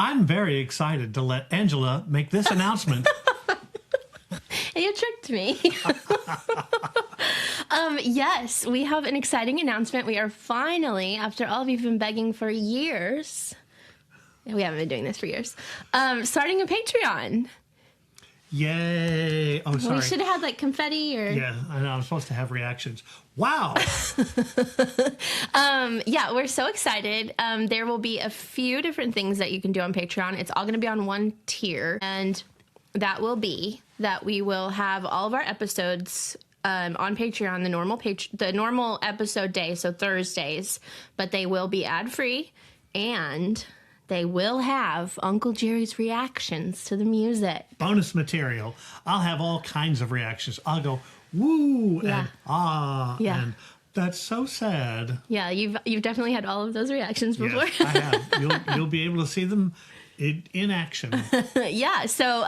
I'm very excited to let Angela make this announcement. You tricked me. Yes, we have an exciting announcement. We are finally, after all of you've been begging for years, we haven't been doing this for years, starting a Patreon. Yay. Oh, sorry. We should have had like confetti or... Yeah, I know. I'm supposed to have reactions. Wow. Yeah, we're so excited. There will be a few different things that you can do on Patreon. It's all going to be on one tier. And that will be that we will have all of our episodes on Patreon, the normal episode day, so Thursdays. But they will be ad-free. And... they will have Uncle Jerry's reactions to the music. Bonus material. I'll have all kinds of reactions. I'll go, woo, and and that's so sad. Yeah, you've definitely had all of those reactions before. Yes, I have. You'll be able to see them in action. Yeah, so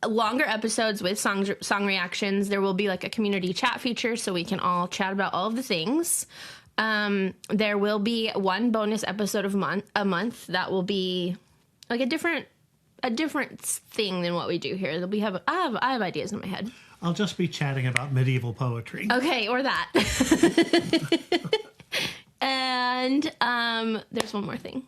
longer episodes with song reactions. There will be like a community chat feature so we can all chat about all of the things. There will be one bonus episode a month that will be like a different thing than what we do here. I have ideas in my head. I'll just be chatting about medieval poetry. Okay, or that. And there's one more thing.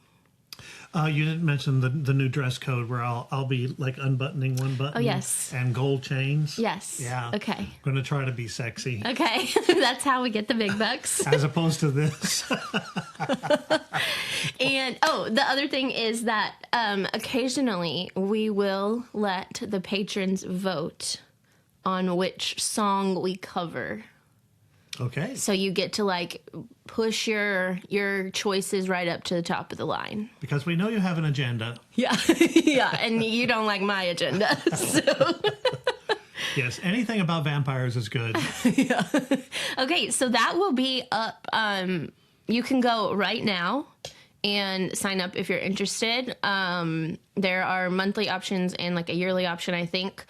You didn't mention the new dress code where I'll be like unbuttoning one button. Oh, yes. And gold chains. Yes. Yeah. Okay. I'm going to try to be sexy. Okay. That's how we get the big bucks. As opposed to this. And, the other thing is that occasionally we will let the patrons vote on which song we cover. Okay. So you get to like push your choices right up to the top of the line. Because we know you have an agenda. Yeah. Yeah, and you don't like my agenda. So yes, anything about vampires is good. Yeah. Okay, so that will be up. You can go right now and sign up if you're interested. There are monthly options and like a yearly option, I think.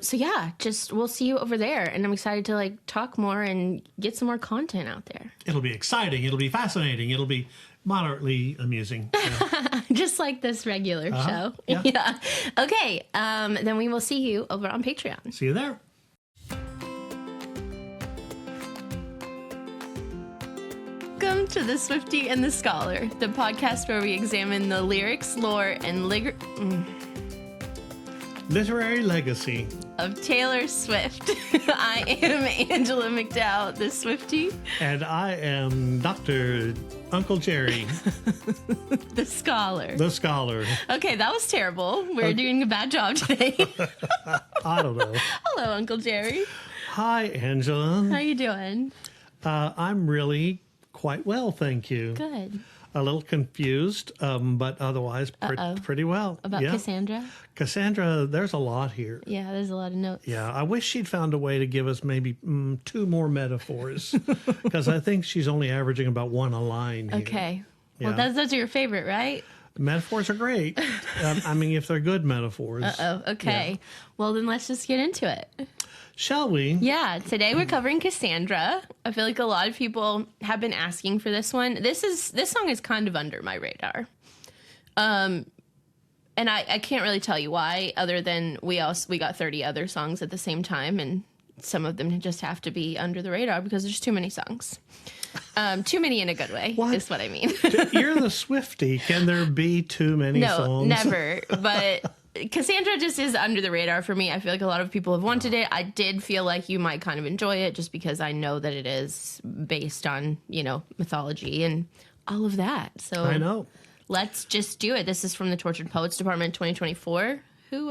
So yeah, we'll see you over there, and I'm excited to like talk more and get some more content out there. It'll be exciting. It'll be fascinating. It'll be moderately amusing. Yeah. Just like this regular show. Yeah. Okay. Then we will see you over on Patreon. See you there. Welcome to the Swiftie and the Scholar, the podcast where we examine the lyrics, lore, and literary legacy of Taylor Swift. I am Angela McDowell, the Swiftie. And I am Dr. Uncle Jerry. The Scholar. The Scholar. Okay, that was terrible. We're doing a bad job today. I don't know. Hello, Uncle Jerry. Hi, Angela. How you doing? I'm really quite well, thank you. Good. A little confused, but otherwise pretty well. About Cassandra? Cassandra, there's a lot here. Yeah, there's a lot of notes. Yeah, I wish she'd found a way to give us maybe 2 more metaphors, because I think she's only averaging about 1 a line here. Okay. Yeah. Well, those are your favorite, right? Metaphors are great. I mean, if they're good metaphors. Okay. Yeah. Well, then let's just get into it. Shall we? Yeah, today we're covering Cassandra. I feel like a lot of people have been asking for this one. This song is kind of under my radar. And I can't really tell you why, other than we got 30 other songs at the same time, and some of them just have to be under the radar because there's too many songs. Too many in a good way is what I mean. You're the Swiftie. Can there be too many songs? No, never. But Cassandra just is under the radar for me. I feel like a lot of people have wanted it. I did feel like you might kind of enjoy it just because I know that it is based on, mythology and all of that. So I know. Let's just do it. This is from the Tortured Poets Department 2024, who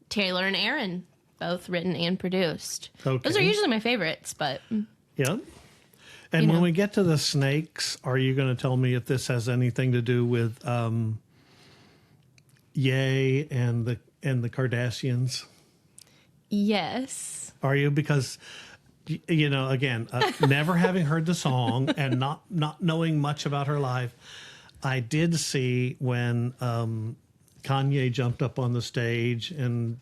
Taylor and Aaron both written and produced. Okay. Those are usually my favorites, but yeah. And when we get to the snakes, are you going to tell me if this has anything to do with Ye and the Cardassians? Yes. Are you? Because again, never having heard the song and not knowing much about her life, I did see when Kanye jumped up on the stage and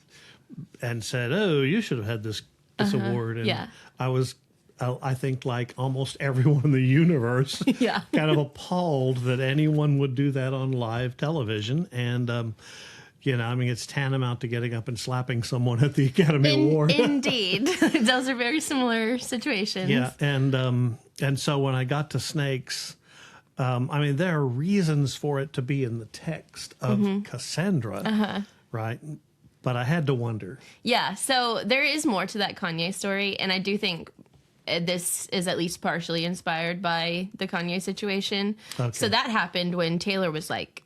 said, "Oh, you should have had this award." And I think like almost everyone in the universe, Yeah. kind of appalled that anyone would do that on live television. And, you know, I mean, it's tantamount to getting up and slapping someone at the Academy Award. Indeed. Those are very similar situations. Yeah. And so when I got to snakes, I mean, there are reasons for it to be in the text of Cassandra, right? But I had to wonder. Yeah, so there is more to that Kanye story, and I do think this is at least partially inspired by the Kanye situation. Okay. So that happened when Taylor was like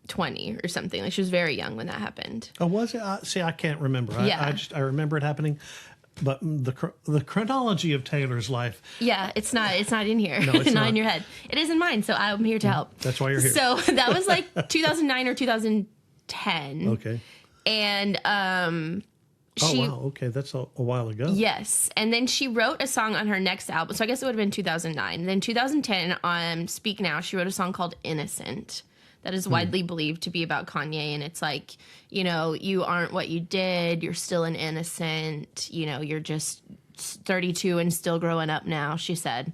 20 or something. Like she was very young when that happened. Oh, was it? See, I can't remember. Yeah. I remember it happening, but the chronology of Taylor's life. Yeah, it's not in here. No, it's not not. in your head. It is in mine, so I'm here to help. That's why you're here. So that was like 2009 or 2010. Okay. And Oh, she wow. Okay. That's a while ago. Yes. And then she wrote a song on her next album. So I guess it would have been 2009. Then 2010 on Speak Now, she wrote a song called Innocent that is widely believed to be about Kanye. And it's like, you know, you aren't what you did. You're still an innocent. You know, you're just 32 and still growing up now, she said.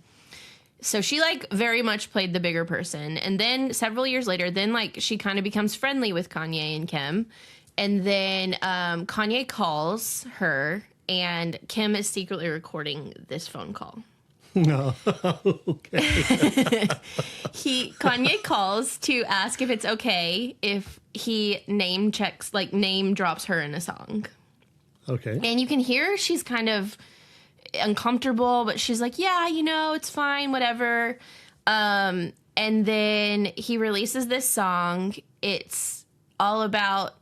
So she like very much played the bigger person. And then several years later, then like she kind of becomes friendly with Kanye and Kim. And then Kanye calls her, and Kim is secretly recording this phone call. No. Okay. Kanye calls to ask if it's okay if he name drops her in a song. Okay. And you can hear she's kind of uncomfortable, but she's like, yeah, you know, it's fine, whatever. And then he releases this song. It's all about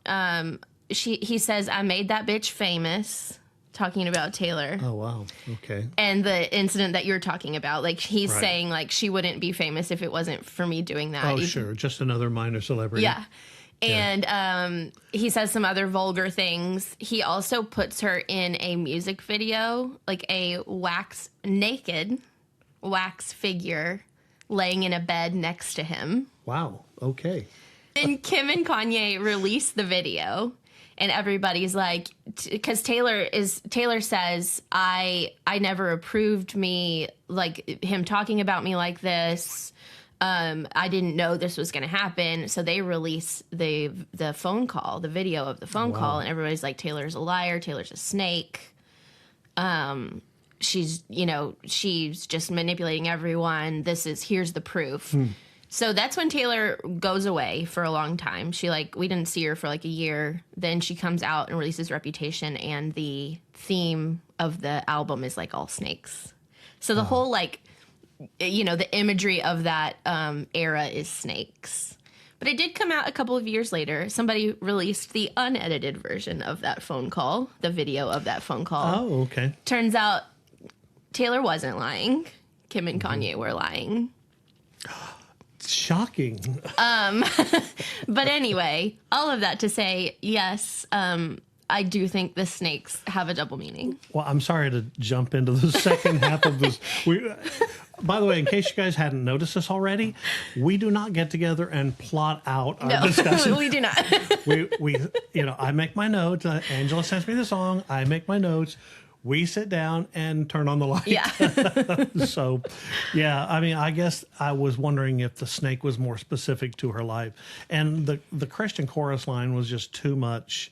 he says, I made that bitch famous, talking about Taylor. Oh, wow. Okay. And the incident that you're talking about, like he's Right. saying like she wouldn't be famous if it wasn't for me doing that. Oh, Even- sure. Just another minor celebrity. Yeah. And he says some other vulgar things. He also puts her in a music video, like a naked wax figure laying in a bed next to him. Wow. Okay. Then Kim and Kanye release the video, and everybody's like, because Taylor says, I never approved me, like him talking about me like this. I didn't know this was going to happen. So they release the phone call, the video of the phone call, and everybody's like, Taylor's a liar. Taylor's a snake. She's just manipulating everyone. Here's the proof. So that's when Taylor goes away for a long time. We didn't see her for like a year. Then she comes out and releases Reputation, and the theme of the album is like all snakes. So the whole the imagery of that era is snakes. But it did come out a couple of years later. Somebody released the unedited version of that phone call, the video of that phone call. Oh, okay. Turns out Taylor wasn't lying. Kim and Kanye were lying. Shocking. But anyway, all of that to say, yes, I do think the snakes have a double meaning. Well, I'm sorry to jump into the second half of this. By the way, in case you guys hadn't noticed this already, we do not get together and plot out our discussion. We do not. we I make my notes. Angela sends me the song. I make my notes. We sit down and turn on the light. Yeah. So, yeah, I mean, I guess I was wondering if the snake was more specific to her life. And the Christian chorus line was just too much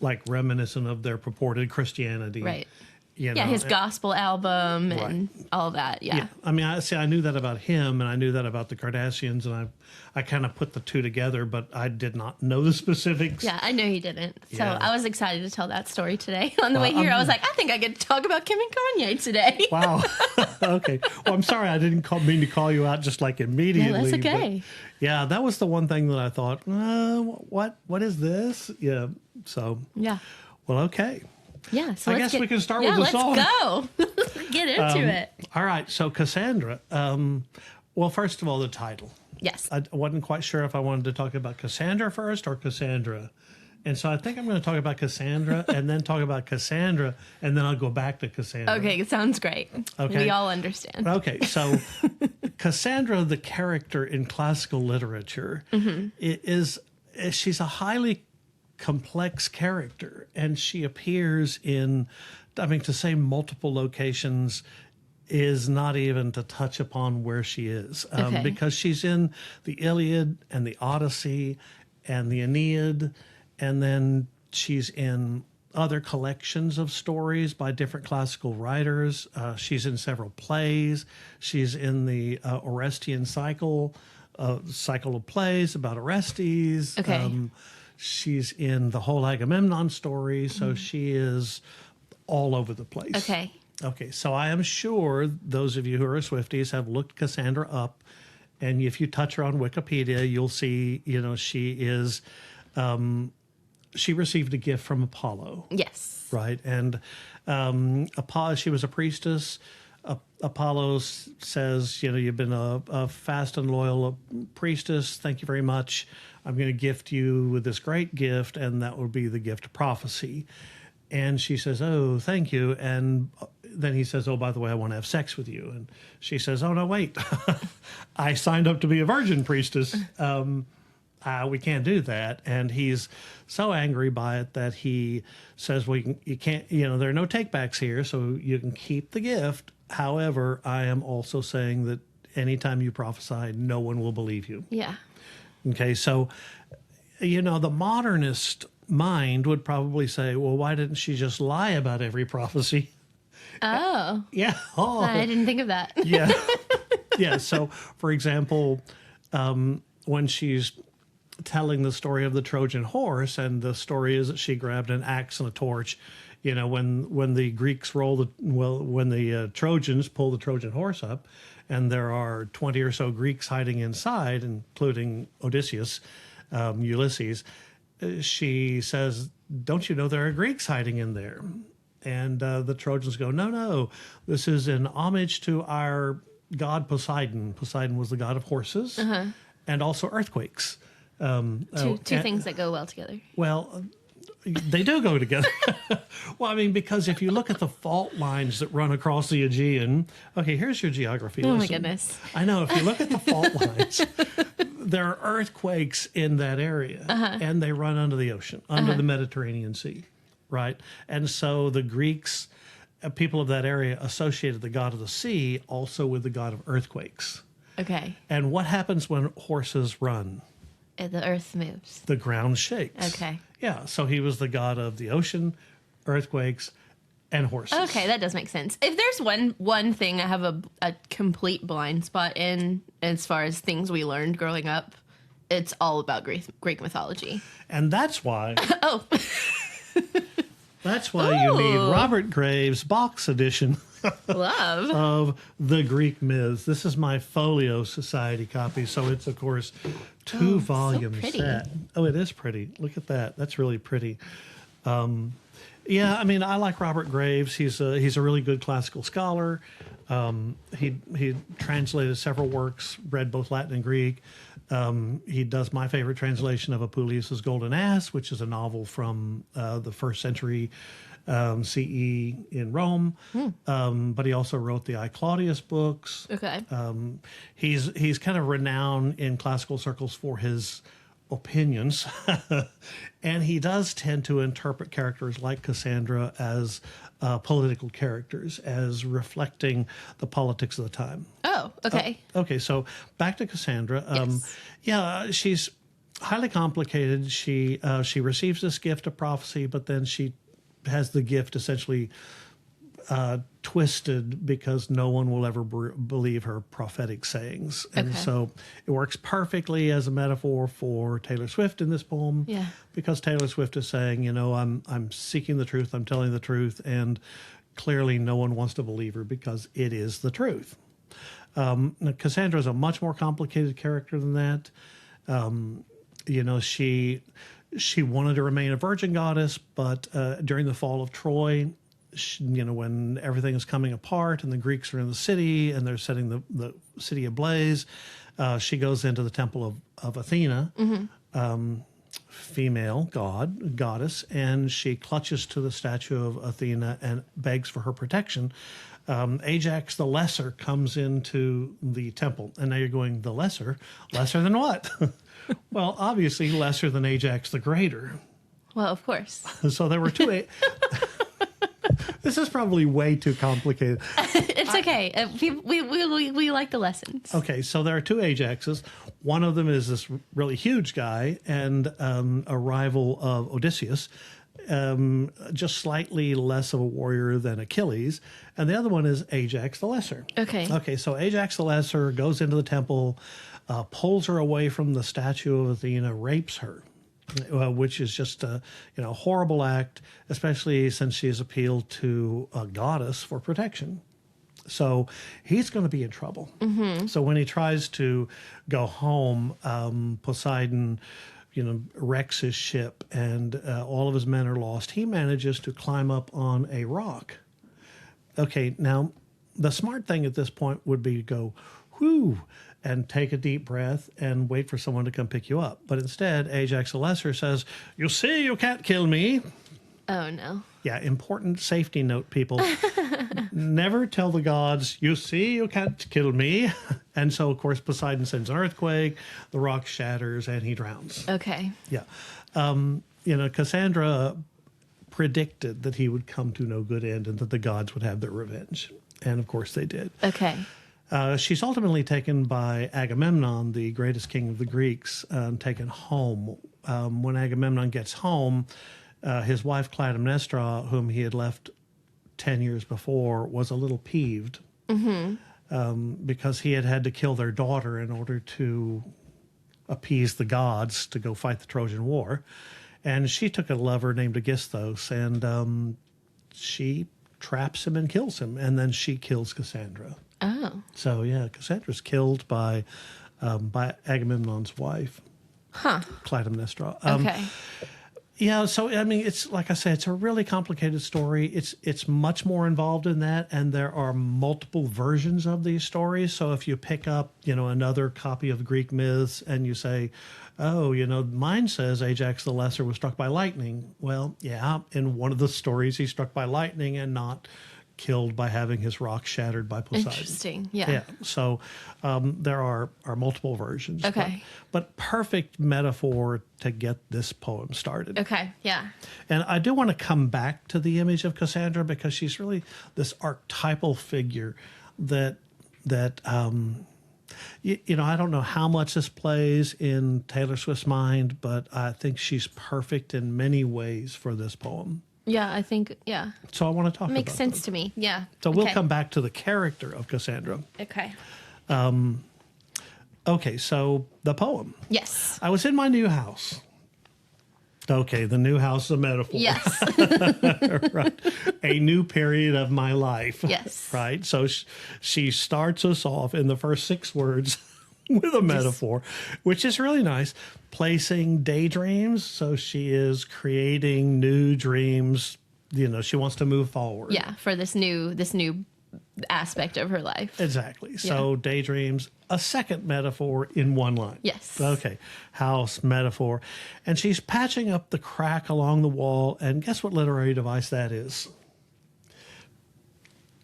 like reminiscent of their purported Christianity. Right. You know, Yeah, his gospel album and all that. Yeah. yeah. I mean, I knew that about him, and I knew that about the Kardashians, and I kind of put the two together, but I did not know the specifics. Yeah, I know you didn't. So Yeah. I was excited to tell that story today. On the way here, I was like, I think I get to talk about Kim and Kanye today. Wow. Okay. Well, I'm sorry I didn't mean to call you out just like immediately. No, that's but okay. yeah, that was the one thing that I thought, what is this? Yeah. So, Yeah. well, okay. Yeah. So I let's guess we can start with the song. Let's go. Get into it. All right. So, Cassandra. Well, first of all, the title. Yes. I wasn't quite sure if I wanted to talk about Cassandra first or Cassandra. And so I think I'm going to talk about Cassandra and then talk about Cassandra, and then I'll go back to Cassandra. Okay. It sounds great. Okay. We all understand. Okay, so Cassandra, the character in classical literature, she's a highly complex character, and she appears in, to say multiple locations, is not even to touch upon where she is, because she's in the Iliad and the Odyssey and the Aeneid, and then she's in other collections of stories by different classical writers. She's in several plays. She's in the Orestean cycle of plays about Orestes. She's in the whole Agamemnon story, so she is all over the place. Okay, so I am sure those of you who are Swifties have looked Cassandra up, and if you touch her on Wikipedia, you'll see, she is, she received a gift from Apollo. Yes. Right, and Apollo, she was a priestess. Apollo says, you've been a fast and loyal priestess. Thank you very much. I'm going to gift you with this great gift, and that will be the gift of prophecy. And she says, oh, thank you. And then he says, oh, by the way, I want to have sex with you. And she says, oh, no, wait. I signed up to be a virgin priestess. We can't do that. And he's so angry by it that he says, well, you can't, there are no takebacks here, so you can keep the gift. However, I am also saying that anytime you prophesy, no one will believe you. Yeah. Okay, so, the modernist mind would probably say, well, why didn't she just lie about every prophecy? Oh. Yeah. Oh. I didn't think of that. Yeah. Yeah. So, for example, when she's telling the story of the Trojan horse, and the story is that she grabbed an axe and a torch, when the Greeks when the Trojans pull the Trojan horse up, and there are 20 or so Greeks hiding inside, including Odysseus, Ulysses, she says, don't you know there are Greeks hiding in there? And the Trojans go, no, this is in homage to our god Poseidon. Poseidon was the god of horses and also earthquakes. Two things that go well together. Well, they do go together. Well, I mean, because if you look at the fault lines that run across the Aegean, okay, here's your geography. Oh, my goodness. I know. If you look at the fault lines, there are earthquakes in that area, and they run under the ocean, under the Mediterranean Sea, right? And so the Greeks, people of that area, associated the god of the sea also with the god of earthquakes. Okay. And what happens when horses run? The earth moves. The ground shakes. Okay. Yeah, so he was the god of the ocean, earthquakes, and horses. Okay, that does make sense. If there's one thing I have a complete blind spot in, as far as things we learned growing up, it's all about Greek mythology. And that's why... Oh. That's why you need Robert Graves' box edition Love. of the Greek myths. This is my Folio Society copy, so it's, of course, two-volume set. Oh, it is pretty. Look at that. That's really pretty. Yeah, I mean, I like Robert Graves. He's a really good classical scholar. He translated several works, read both Latin and Greek. He does my favorite translation of Apuleius' Golden Ass, which is a novel from the 1st century CE in Rome. But he also wrote the I, Claudius books. Okay. He's kind of renowned in classical circles for his opinions. And he does tend to interpret characters like Cassandra as political characters, as reflecting the politics of the time. Oh, okay. Okay, so back to Cassandra. Yes. Yeah, she's highly complicated. She receives this gift of prophecy, but then she has the gift essentially twisted because no one will ever believe her prophetic sayings. And so it works perfectly as a metaphor for Taylor Swift in this poem. Yeah. Because Taylor Swift is saying, I'm seeking the truth, I'm telling the truth, and clearly no one wants to believe her because it is the truth. Cassandra is a much more complicated character than that. She wanted to remain a virgin goddess, but during the fall of Troy, when everything is coming apart and the Greeks are in the city and they're setting the city ablaze, she goes into the temple of Athena, female goddess, and she clutches to the statue of Athena and begs for her protection. Ajax the Lesser comes into the temple. And now you're going, the lesser? Lesser than what? Well, obviously lesser than Ajax the Greater. Well, of course. So there were two... This is probably way too complicated. It's okay. We like the lessons. Okay, so there are two Ajaxes. One of them is this really huge guy and a rival of Odysseus, just slightly less of a warrior than Achilles. And the other one is Ajax the Lesser. Okay. Okay, so Ajax the Lesser goes into the temple, pulls her away from the statue of Athena, rapes her. Which is just a horrible act, especially since she has appealed to a goddess for protection. So he's going to be in trouble. Mm-hmm. So when he tries to go home, Poseidon, wrecks his ship, and all of his men are lost. He manages to climb up on a rock. Okay, now the smart thing at this point would be to go, whew, and take a deep breath and wait for someone to come pick you up. But instead, Ajax the Lesser says, "You see, you can't kill me." Oh, no. Yeah, important safety note, people. Never tell the gods, "You see, you can't kill me." And so, of course, Poseidon sends an earthquake, the rock shatters, and he drowns. Okay. Yeah. Cassandra predicted that he would come to no good end and that the gods would have their revenge. And, of course, they did. Okay. She's ultimately taken by Agamemnon, the greatest king of the Greeks, taken home. When Agamemnon gets home, his wife Clytemnestra, whom he had left 10 years before, was a little peeved because he had to kill their daughter in order to appease the gods to go fight the Trojan War. And she took a lover named Aegisthus, and she traps him and kills him, and then she kills Cassandra. Oh. So yeah, Cassandra's killed by Agamemnon's wife, Clytemnestra. Okay. Yeah, so I mean, it's like I said, it's a really complicated story. It's much more involved in that, and there are multiple versions of these stories. So if you pick up, another copy of Greek myths and you say, "Oh, mine says Ajax the Lesser was struck by lightning." Well, yeah, in one of the stories he's struck by lightning and not killed by having his rock shattered by Poseidon. Interesting. Yeah. Yeah. So there are multiple versions. Okay. But perfect metaphor to get this poem started. Okay. Yeah. And I do want to come back to the image of Cassandra because she's really this archetypal figure that I don't know how much this plays in Taylor Swift's mind, but I think she's perfect in many ways for this poem. Yeah, I think, yeah. So I want to talk about Makes sense those. to me. Yeah. So we'll come back to the character of Cassandra. Okay. Okay, so the poem. Yes. I was in my new house. Okay, the new house is a metaphor. Yes. Right. A new period of my life. Yes. Right. So she starts us off in the first 6 words with a metaphor, which is really nice. Placing daydreams. So she is creating new dreams. She wants to move forward. Yeah, for this new aspect of her life. Exactly. So daydreams, a second metaphor in one line. Yes. Okay. House, metaphor. And she's patching up the crack along the wall. And guess what literary device that is?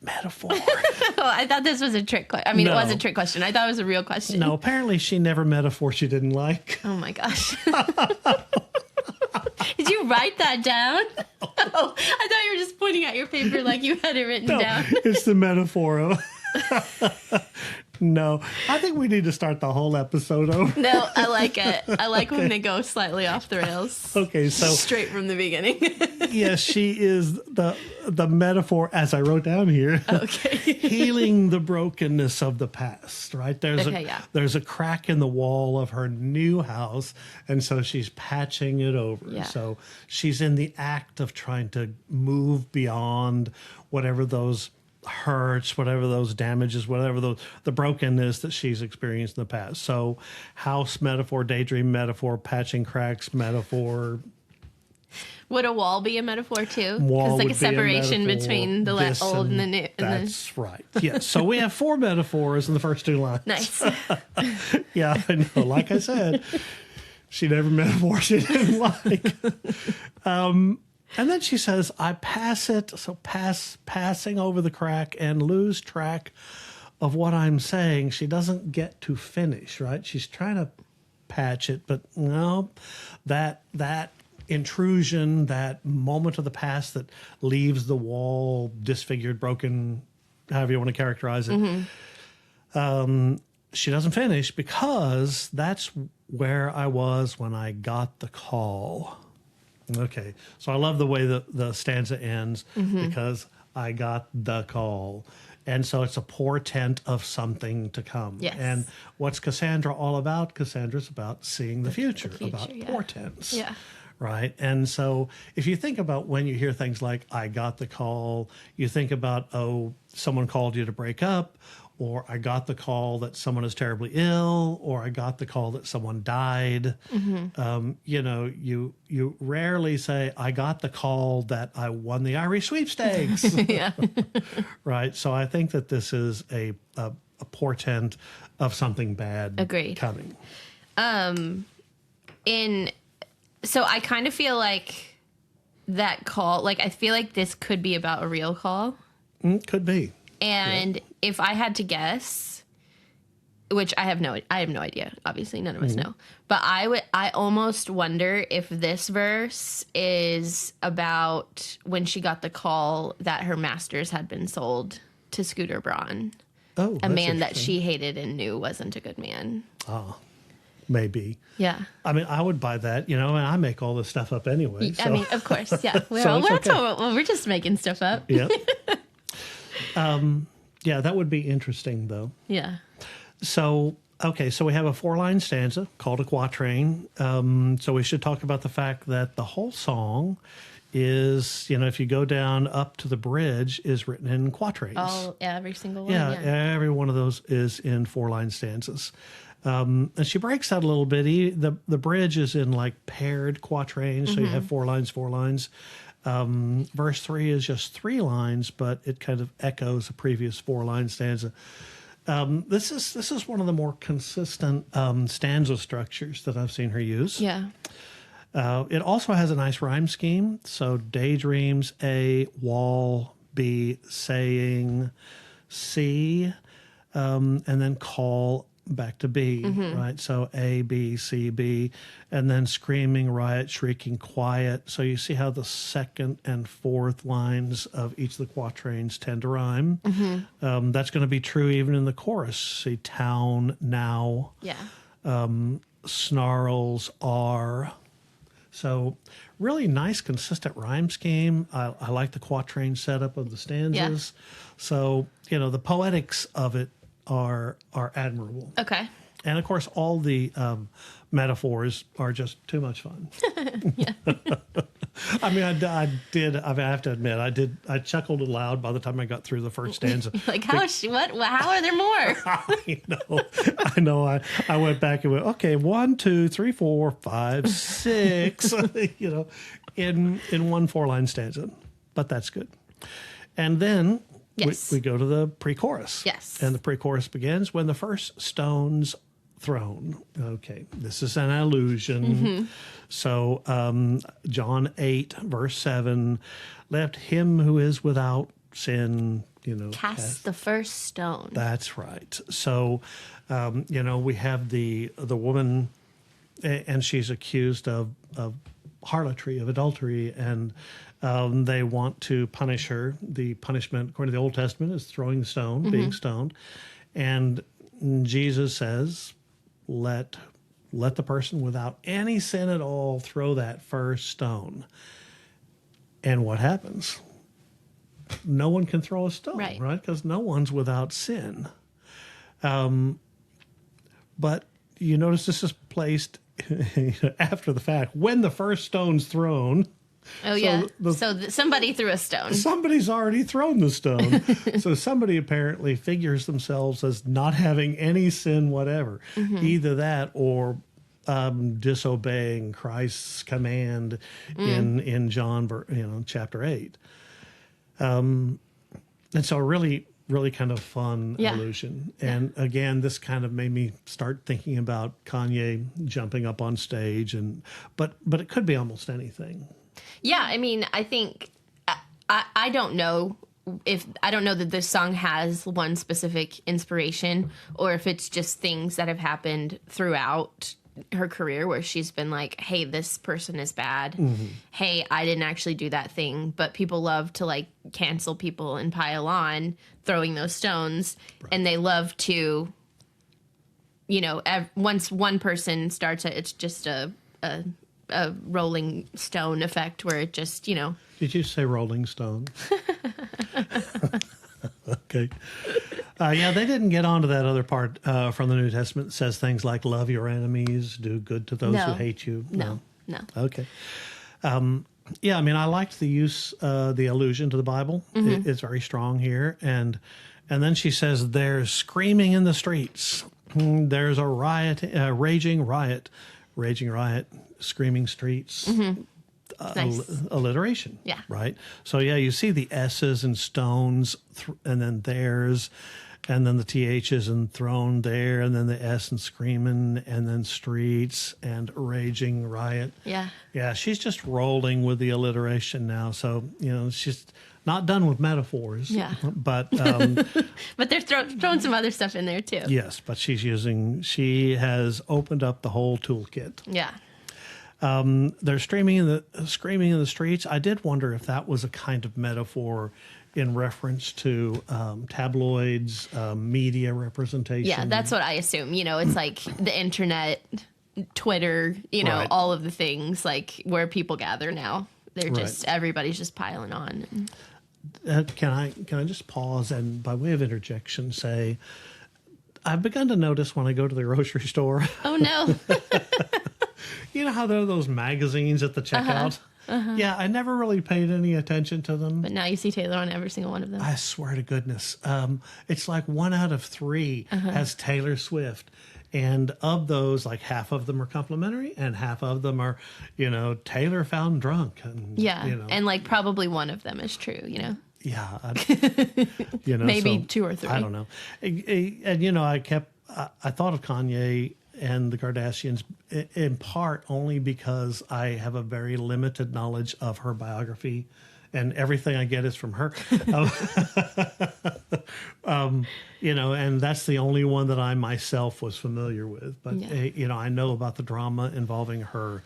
Metaphor. Oh, I thought this was a trick question. I mean, No. It was a trick question. I thought it was a real question. No, apparently she never metaphor she didn't like. Oh my gosh. Did you write that down? Oh, I thought you were just pointing at your paper like you had it written down. It's the metaphor of... No, I think we need to start the whole episode over. No, I like it. I like when they go slightly off the rails. Okay, so Straight from the beginning. yes, she is the metaphor, as I wrote down here. Okay. Healing the brokenness of the past, right? There's a crack in the wall of her new house, and so she's patching it over. Yeah. So she's in the act of trying to move beyond whatever those hurts, whatever those damages, whatever the brokenness that she's experienced in the past. So house metaphor, daydream metaphor, patching cracks metaphor. Would a wall be a metaphor too? Wall Because like would a separation be a metaphor, between the this old and the new. That's right. Yes. So we have 4 metaphors in the first 2 lines. Nice. Yeah, I know. Like I said, she never metaphor she didn't like. And then she says, I pass it, so passing over the crack and lose track of what I'm saying. She doesn't get to finish, right? She's trying to patch it, but no, that intrusion, that moment of the past that leaves the wall disfigured, broken, however you want to characterize it. She doesn't finish because that's where I was when I got the call. Okay, so I love the way the stanza ends because I got the call. And so it's a portent of something to come. Yes. And what's Cassandra all about? Cassandra's about seeing the future, about portents. Yeah. Right. And so if you think about when you hear things like, I got the call, you think about, oh, someone called you to break up, or I got the call that someone is terribly ill, or I got the call that someone died. You know, you rarely say, I got the call that I won the Irish sweepstakes. Yeah. Right. So I think that this is a portent of something bad Agreed. coming. So I kind of feel like that call, like I feel like this could be about a real call. Could be. And if I had to guess, which I have no idea. Obviously, none of us know. But I almost wonder if this verse is about when she got the call that her masters had been sold to Scooter Braun, Oh, a man that she hated and knew wasn't a good man. Oh, maybe. Yeah. I mean, I would buy that, and I make all this stuff up anyway. I mean, of course, yeah. We're just making stuff up. Yeah. Yeah, that would be interesting, though. Yeah. So, okay, so we have a 4-line stanza called a quatrain. So we should talk about the fact that the whole song is, if you go down up to the bridge, is written in quatrains. Every single one. Yeah, every one of those is in 4-line stanzas. And she breaks out a little bit. The bridge is in like paired quatrains, so you have 4 lines, 4 lines. Verse 3 is just 3 lines, but it kind of echoes a previous 4-line stanza. This is one of the more consistent stanza structures that I've seen her use. Yeah. It also has a nice rhyme scheme. So daydreams, A, wall, B, saying, C, and then call back to B, right? So A, B, C, B, and then screaming, riot, shrieking, quiet. So you see how the 2nd and 4th lines of each of the quatrains tend to rhyme. That's going to be true even in the chorus. See, town, now, snarls, are. So really nice, consistent rhyme scheme. I like the quatrain setup of the stanzas. Yeah. So, the poetics of it are admirable. Okay. And of course, all the metaphors are just too much fun. Yeah. I mean, I have to admit, I chuckled aloud by the time I got through the first stanza. Like, how are there more? I know. I went back and went, okay, 1, 2, 3, 4, 5, 6, in one 4-line stanza. But that's good. And then Yes. we go to the pre-chorus. Yes. And the pre-chorus begins when the first stone's thrown. Okay, this is an allusion. So John 8, verse 7, let him who is without sin, Cast the first stone. That's right. So, we have the woman, and she's accused of harlotry, of adultery, and they want to punish her. The punishment, according to the Old Testament, is throwing the stone, being stoned. And Jesus says, let the person without any sin at all throw that first stone. And what happens? No one can throw a stone, right? Because no one's without sin. But you notice this is placed after the fact. When the first stone's thrown... Oh, yeah. Somebody threw a stone. Somebody's already thrown the stone. So somebody apparently figures themselves as not having any sin whatever. Either that or disobeying Christ's command in John, chapter 8. And so really, really kind of fun allusion. And again, this kind of made me start thinking about Kanye jumping up on stage, but it could be almost anything. Yeah, I mean, I think I don't know that this song has one specific inspiration or if it's just things that have happened throughout her career where she's been like, hey, this person is bad. Hey, I didn't actually do that thing. But people love to like cancel people and pile on throwing those stones. Right. And they love to, you know, once one person starts it, it's just a rolling stone effect where it just, you know. Did you say rolling stone? Okay. Yeah, they didn't get onto that other part from the New Testament that says things like love your enemies, do good to those who hate you. No. Okay. Yeah, I mean, I liked the use, the allusion to the Bible. It's very strong here. And then she says, there's screaming in the streets. There's a riot, raging riot, screaming streets. Nice. Alliteration. Yeah. Right. So yeah, you see the S's and stones, and then there's, and then the TH's and throne there, and then the S and screaming, and then streets and raging riot. Yeah. Yeah. She's just rolling with the alliteration now. So, you know, she's not done with metaphors. Yeah. But, but they're throwing some other stuff in there too. yes, but she has opened up the whole toolkit. Yeah. They're screaming in the streets. I did wonder if that was a kind of metaphor in reference to tabloids, media representation. Yeah, that's what I assume. You know, it's like the internet, Twitter, you know, all of the things like where people gather now. They're just everybody's just piling on. Can I just pause and by way of interjection say, I've begun to notice when I go to the grocery store. Oh no. You know how there are those magazines at the checkout? Yeah, I never really paid any attention to them. But now you see Taylor on every single one of them. I swear to goodness. It's like 1 out of 3 has Taylor Swift. And of those, like half of them are complimentary and half of them are, you know, Taylor found drunk. And, yeah. You know, and like probably one of them is true, you know? Yeah. You know, maybe so, 2 or 3. I don't know. And, you know, I thought of Kanye and the Kardashians in part only because I have a very limited knowledge of her biography and everything I get is from her. You know, and that's the only one that I myself was familiar with. But, you know, I know about the drama involving her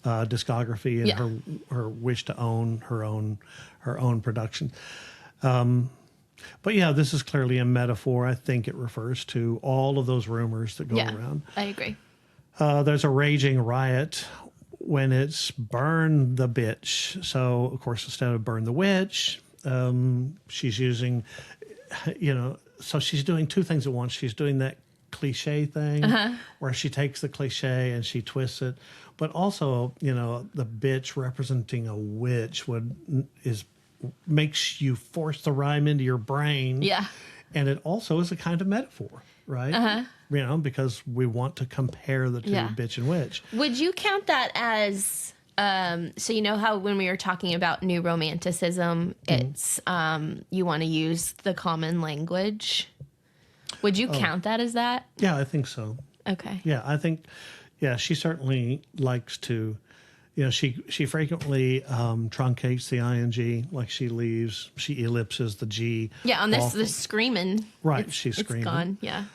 discography and her wish to own her own production. But yeah, this is clearly a metaphor. I think it refers to all of those rumors that go around. I agree. There's a raging riot when it's burn the bitch. So, of course, instead of burn the witch, she's using, you know, so she's doing 2 things at once. She's doing that cliche thing where she takes the cliche and she twists it. But also, you know, the bitch representing a witch makes you force the rhyme into your brain. Yeah. And it also is a kind of metaphor, right? You know, because we want to compare the two, bitch and witch. Would you count that as, so you know how when we were talking about New Romanticism, it's, you want to use the common language? Would you count that as that? Yeah, I think so. Okay. Yeah, I think, she certainly likes to, you know, she frequently truncates the ing, like she ellipses the G. Yeah, on this screaming. Right, she's screaming. It's gone, yeah.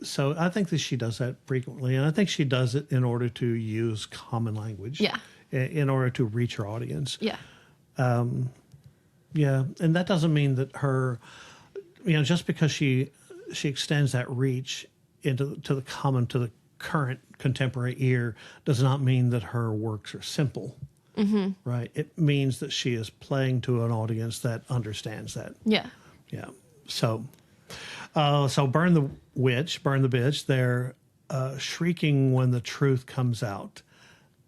So I think that she does that frequently, and I think she does it in order to use common language. Yeah. In order to reach her audience. Yeah. Yeah, and that doesn't mean that her, you know, just because she extends that reach to the current contemporary ear does not mean that her works are simple. Right? It means that she is playing to an audience that understands that. Yeah. Yeah. So burn the witch, burn the bitch. They're shrieking when the truth comes out.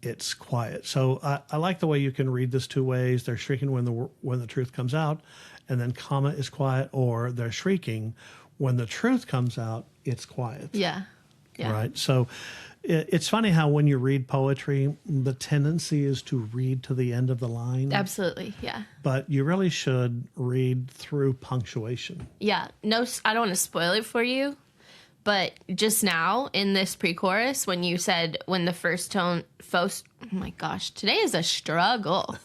It's quiet. So I like the way you can read this 2 ways. They're shrieking when the truth comes out, and then comma is quiet, or they're shrieking when the truth comes out. It's quiet. Yeah. Yeah. Right. So it's funny how when you read poetry, the tendency is to read to the end of the line. Absolutely. Yeah. But you really should read through punctuation. Yeah. No, I don't want to spoil it for you, but just now in this pre-chorus, when you said when the first oh my gosh, today is a struggle.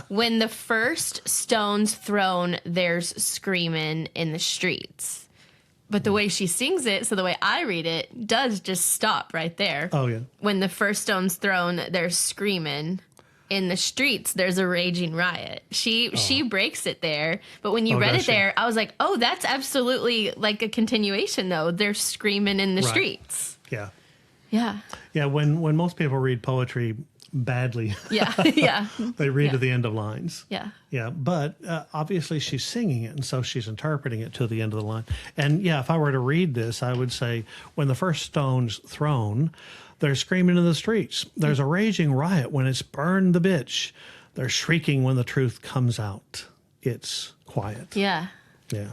When the first stone's thrown, there's screaming in the streets. But the way she sings it, so the way I read it, does just stop right there. Oh, yeah. When the first stone's thrown, they're screaming. In the streets, there's a raging riot. She breaks it there. But when you read it there, I was like, oh, that's absolutely like a continuation, though. They're screaming in the streets. Yeah. Yeah. Yeah, when most people read poetry badly, Yeah. Yeah. they read to the end of lines. Yeah. Yeah, but obviously she's singing it, and so she's interpreting it to the end of the line. And yeah, if I were to read this, I would say, when the first stone's thrown, they're screaming in the streets. There's a raging riot when it's burned the bitch. They're shrieking when the truth comes out. It's quiet. Yeah. Yeah.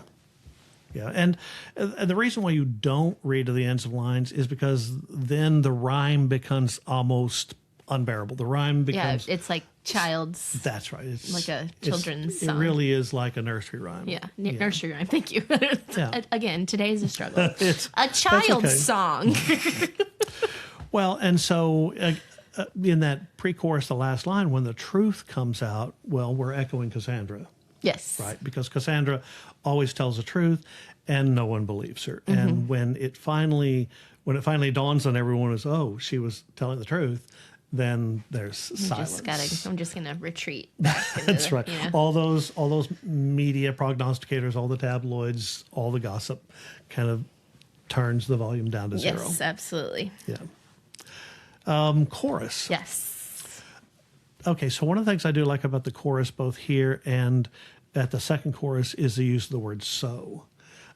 Yeah. And the reason why you don't read to the ends of lines is because then the rhyme becomes almost unbearable. The rhyme becomes... Yeah, it's like child's... That's right. It's like a children's song. It really is like a nursery rhyme. Yeah, nursery rhyme. Thank you. Yeah. Again, today is a struggle. It's a child's okay. song. Well, and so in that pre-chorus, the last line, when the truth comes out, well, we're echoing Cassandra. Yes. Right, because Cassandra always tells the truth, and no one believes her. Mm-hmm. And when it finally dawns on everyone as, oh, she was telling the truth, then there's silence. I'm just gonna retreat back into That's right. You know? All those media prognosticators, all the tabloids, all the gossip, kind of turns the volume down to zero. Yes, absolutely. Yeah. Chorus. Yes. Okay, so one of the things I do like about the chorus, both here and at the second chorus, is the use of the word so.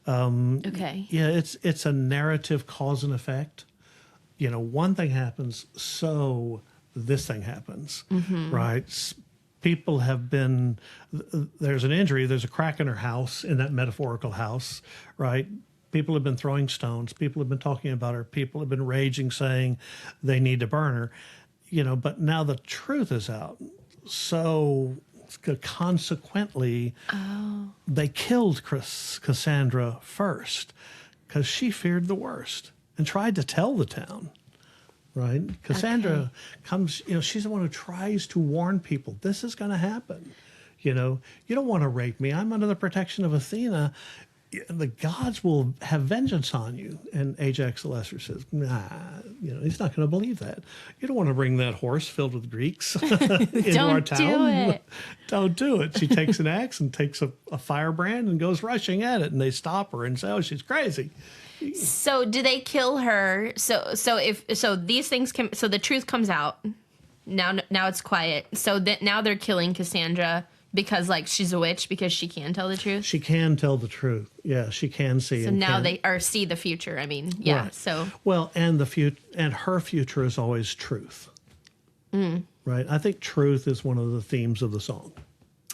Okay. Yeah, it's a narrative cause and effect. You know, one thing happens, so this thing happens, right? People have been, there's an injury, there's a crack in her house, in that metaphorical house, right? People have been throwing stones. People have been talking about her. People have been raging, saying they need to burn her. You know, but now the truth is out. So consequently, they killed Cassandra first because she feared the worst and tried to tell the town. Right? Cassandra comes, you know, she's the one who tries to warn people, this is going to happen. You know, you don't want to rape me. I'm under the protection of Athena. The gods will have vengeance on you. And Ajax the Lesser says, nah, you know, he's not going to believe that. You don't want to bring that horse filled with Greeks into our town. Don't do it. Don't do it. She takes an axe and takes a firebrand and goes rushing at it. And they stop her and say, oh, she's crazy. So do they kill her? So these things come. So the truth comes out. Now it's quiet. So that now they're killing Cassandra because like she's a witch because she can tell the truth. She can tell the truth. Yeah, she can see. So and now can. they see the future. I mean, yeah. Right. So well, and her future is always truth. Right. I think truth is one of the themes of the song.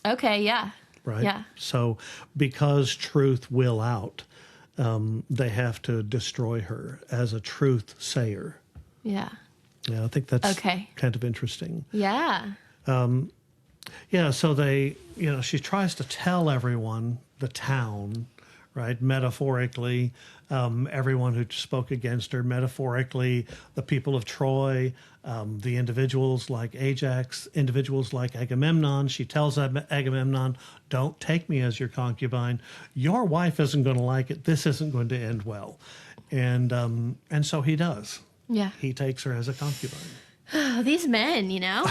Okay. Yeah. Right. Yeah. So because truth will out, they have to destroy her as a truth sayer. Yeah. Yeah, I think that's Okay. kind of interesting. Yeah. Yeah, so they, you know, she tries to tell everyone, the town, right, metaphorically, everyone who spoke against her, metaphorically, the people of Troy, the individuals like Ajax, individuals like Agamemnon. She tells Agamemnon, don't take me as your concubine. Your wife isn't going to like it. This isn't going to end well. And so he does. Yeah. He takes her as a concubine. Oh, these men, you know.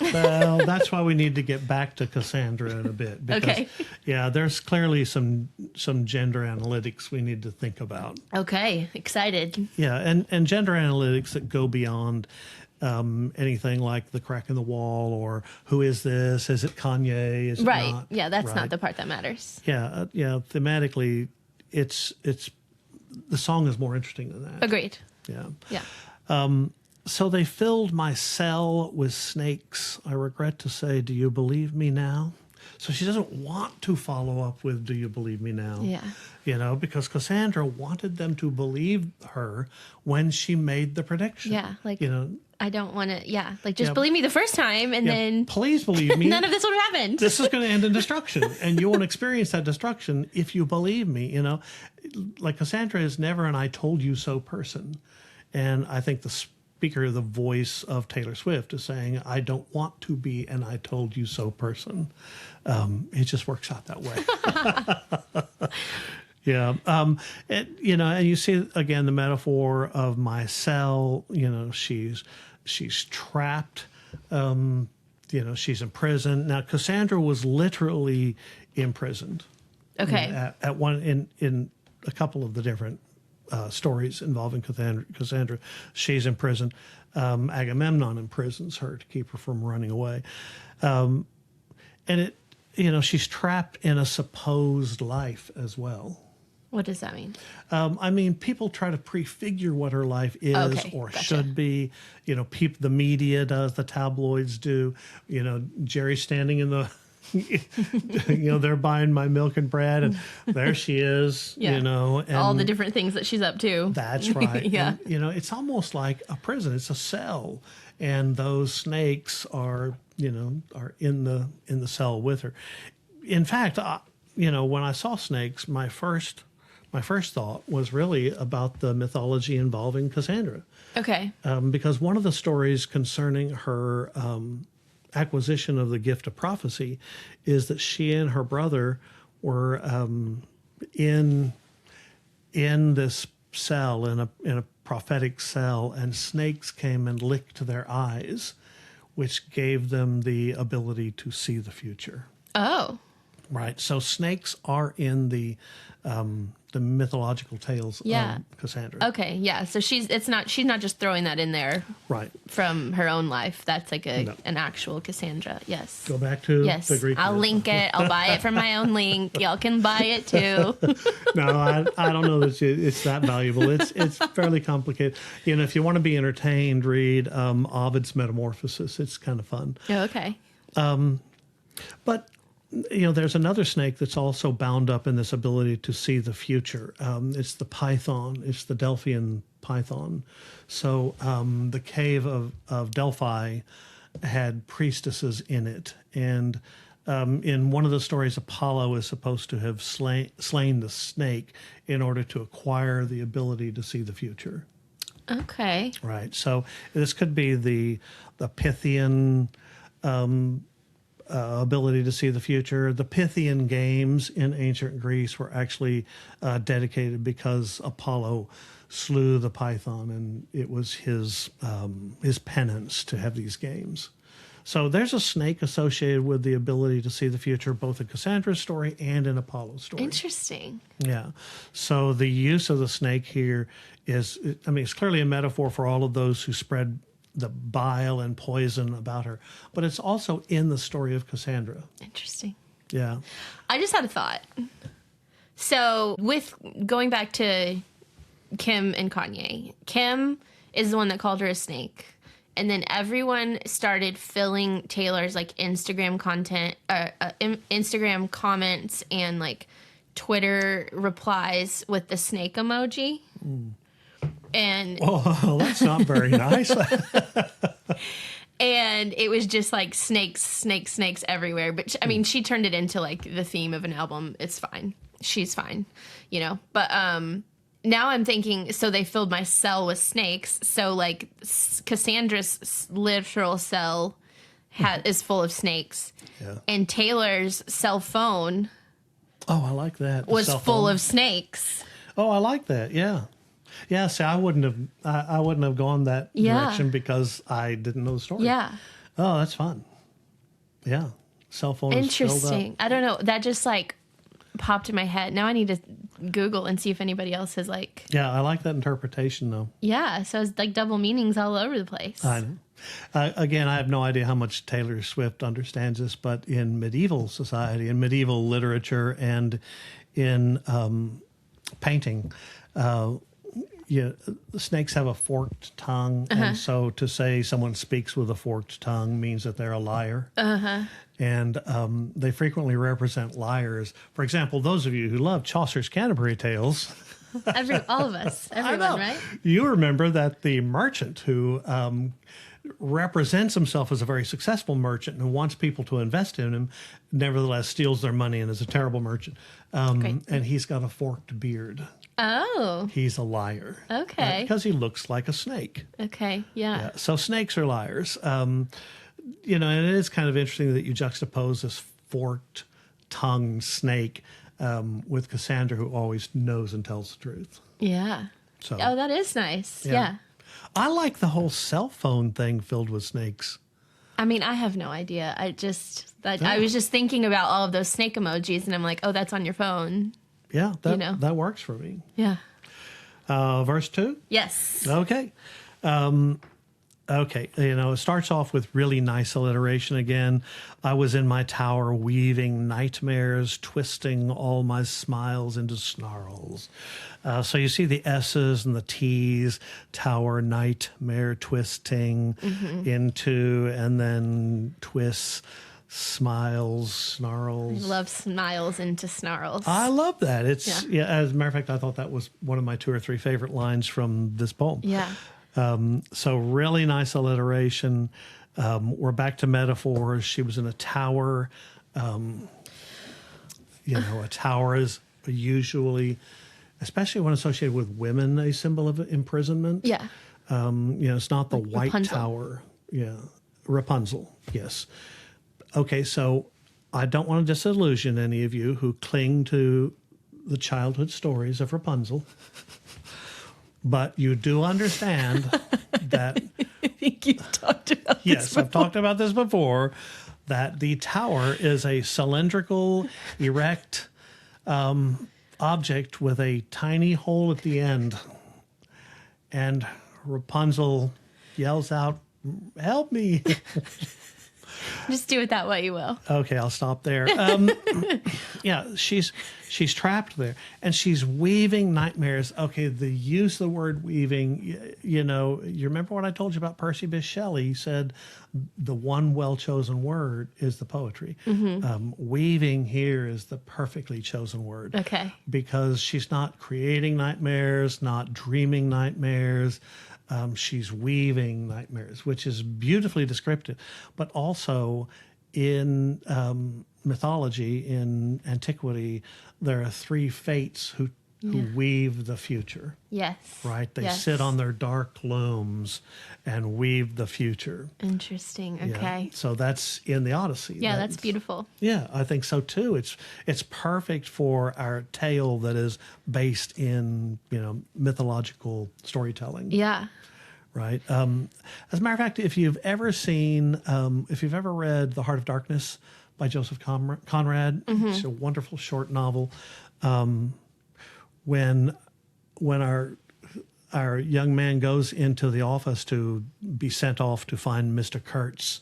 Well, that's why we need to get back to Cassandra in a bit. Because, Okay. Yeah, there's clearly some gender analytics we need to think about. Okay. Excited. Yeah, and gender analytics that go beyond anything like the crack in the wall or who is this? Is it Kanye? Is it Right. not? Yeah. That's Right. not the part that matters. Yeah, thematically, it's the song is more interesting than that. Agreed. Yeah. Yeah. So they filled my cell with snakes. I regret to say, do you believe me now? So she doesn't want to follow up with, do you believe me now? Yeah. You know, because Cassandra wanted them to believe her when she made the prediction. Yeah. Like, you know, I don't want to. Yeah. Like, just Yeah. believe me the first time, and yeah, then please believe me. none of this would have happened. This is going to end in destruction, and you won't experience that destruction if you believe me. You know, like Cassandra is never an "I told you so" person, and I think the speaker, the voice of Taylor Swift, is saying, "I don't want to be an "I told you so" person." It just works out that way. Yeah. And you see again the metaphor of my cell. She's trapped. She's in prison. Now, Cassandra was literally imprisoned. Okay. At one in a couple of the different stories involving Cassandra, she's in prison. Agamemnon imprisons her to keep her from running away, and she's trapped in a supposed life as well. What does that mean? People try to prefigure what her life is or gotcha. should be. The media does, the tabloids do. Jerry's standing in the, they're buying my milk and bread, and there she is. Yeah. And all the different things that she's up to. That's right. Yeah. And, it's almost like a prison. It's a cell, and those snakes are in the cell with her. In fact, when I saw snakes, my first thought was really about the mythology involving Cassandra. Okay. Because one of the stories concerning her acquisition of the gift of prophecy is that she and her brother were in this cell, in a prophetic cell, and snakes came and licked their eyes, which gave them the ability to see the future. Oh. Right. So snakes are in the mythological tales Yeah. of Cassandra. Okay. Yeah. So she's not just throwing that in there Right. from her own life. That's like an actual Cassandra. Yes. Go back to Yes. the Greek. I'll link it. I'll buy it from my own link. Y'all can buy it too. No, I don't know that it's that valuable. It's fairly complicated. If you want to be entertained, read Ovid's Metamorphoses. It's kind of fun. Oh, okay. But there's another snake that's also bound up in this ability to see the future. It's the python. It's the Delphian python. So the cave of Delphi had priestesses in it. And in one of the stories, Apollo is supposed to have slain the snake in order to acquire the ability to see the future. Okay. Right. So this could be the Pythian ability to see the future. The Pythian games in ancient Greece were actually dedicated because Apollo slew the python, and it was his penance to have these games. So there's a snake associated with the ability to see the future, both in Cassandra's story and in Apollo's story. Interesting. Yeah. So the use of the snake here is, it's clearly a metaphor for all of those who spread the bile and poison about her, but it's also in the story of Cassandra. Interesting. Yeah. I just had a thought. So with going back to Kim and Kanye, Kim is the one that called her a snake. And then everyone started filling Taylor's Instagram content, Instagram comments and Twitter replies with the snake emoji. And that's not very nice. And it was just snakes everywhere. But she turned it into the theme of an album. It's fine. She's fine, But now I'm thinking, so they filled my cell with snakes. So Cassandra's literal cell is full of snakes. Yeah. And Taylor's cell phone I like that. was full of snakes. Oh, I like that. Yeah. Yeah, see, I wouldn't have gone that direction because I didn't know the story. Yeah. Oh, that's fun. Yeah. Cell phone is filled up. Interesting. I don't know. That just popped in my head. Now I need to Google and see if anybody else has Yeah, I like that interpretation though. Yeah, so it's double meanings all over the place. I know. Again, I have no idea how much Taylor Swift understands this, but in medieval society, in medieval literature, and in painting, snakes have a forked tongue, and so to say someone speaks with a forked tongue means that they're a liar. And they frequently represent liars. For example, those of you who love Chaucer's Canterbury Tales, All of us, everyone, right? You remember that the merchant who represents himself as a very successful merchant and wants people to invest in him, nevertheless steals their money and is a terrible merchant. And he's got a forked beard. Oh. He's a liar. Okay. Because he looks like a snake. Okay, yeah. So snakes are liars. And it is kind of interesting that you juxtapose this forked tongue snake with Cassandra, who always knows and tells the truth. Yeah. So Oh, that is nice. Yeah. I like the whole cell phone thing filled with snakes. I mean, I have no idea. I was just thinking about all of those snake emojis, and I'm like, oh, that's on your phone. Yeah, that works for me. Yeah. Verse 2? Yes. Okay. Okay, it starts off with really nice alliteration again. I was in my tower weaving nightmares, twisting all my smiles into snarls. So you see the S's and the T's, tower, nightmare, twisting, into, and then twists, smiles, snarls. I love smiles into snarls. I love that. As a matter of fact, I thought that was one of my 2 or 3 favorite lines from this poem. Yeah. So really nice alliteration. We're back to metaphors. She was in a tower. A tower is usually, especially when associated with women, a symbol of imprisonment. Yeah. It's not the White Rapunzel. Tower. Yeah. Rapunzel. Yes. Okay. So I don't want to disillusion any of you who cling to the childhood stories of Rapunzel. But you do understand that. I think you've talked about this Yes, before. I've talked about this before, that the tower is a cylindrical, erect object with a tiny hole at the end. And Rapunzel yells out, "Help me." Just do it that way, you will. Okay, I'll stop there. She's trapped there, and she's weaving nightmares. Okay, the use of the word weaving, you remember what I told you about Percy Bysshe Shelley? He said the one well-chosen word is the poetry. Weaving here is the perfectly chosen word. Okay. Because she's not creating nightmares, not dreaming nightmares. She's weaving nightmares, which is beautifully descriptive, but also in mythology, in antiquity, there are 3 fates who weave the future. Yes. Right? They sit on their dark looms and weave the future. Interesting. Okay. Yeah. So that's in the Odyssey. Yeah, that's beautiful. Yeah, I think so too. It's perfect for our tale that is based in mythological storytelling. Yeah. Right. As a matter of fact, if you've ever read The Heart of Darkness by Joseph Conrad, it's a wonderful short novel. When our young man goes into the office to be sent off to find Mr. Kurtz,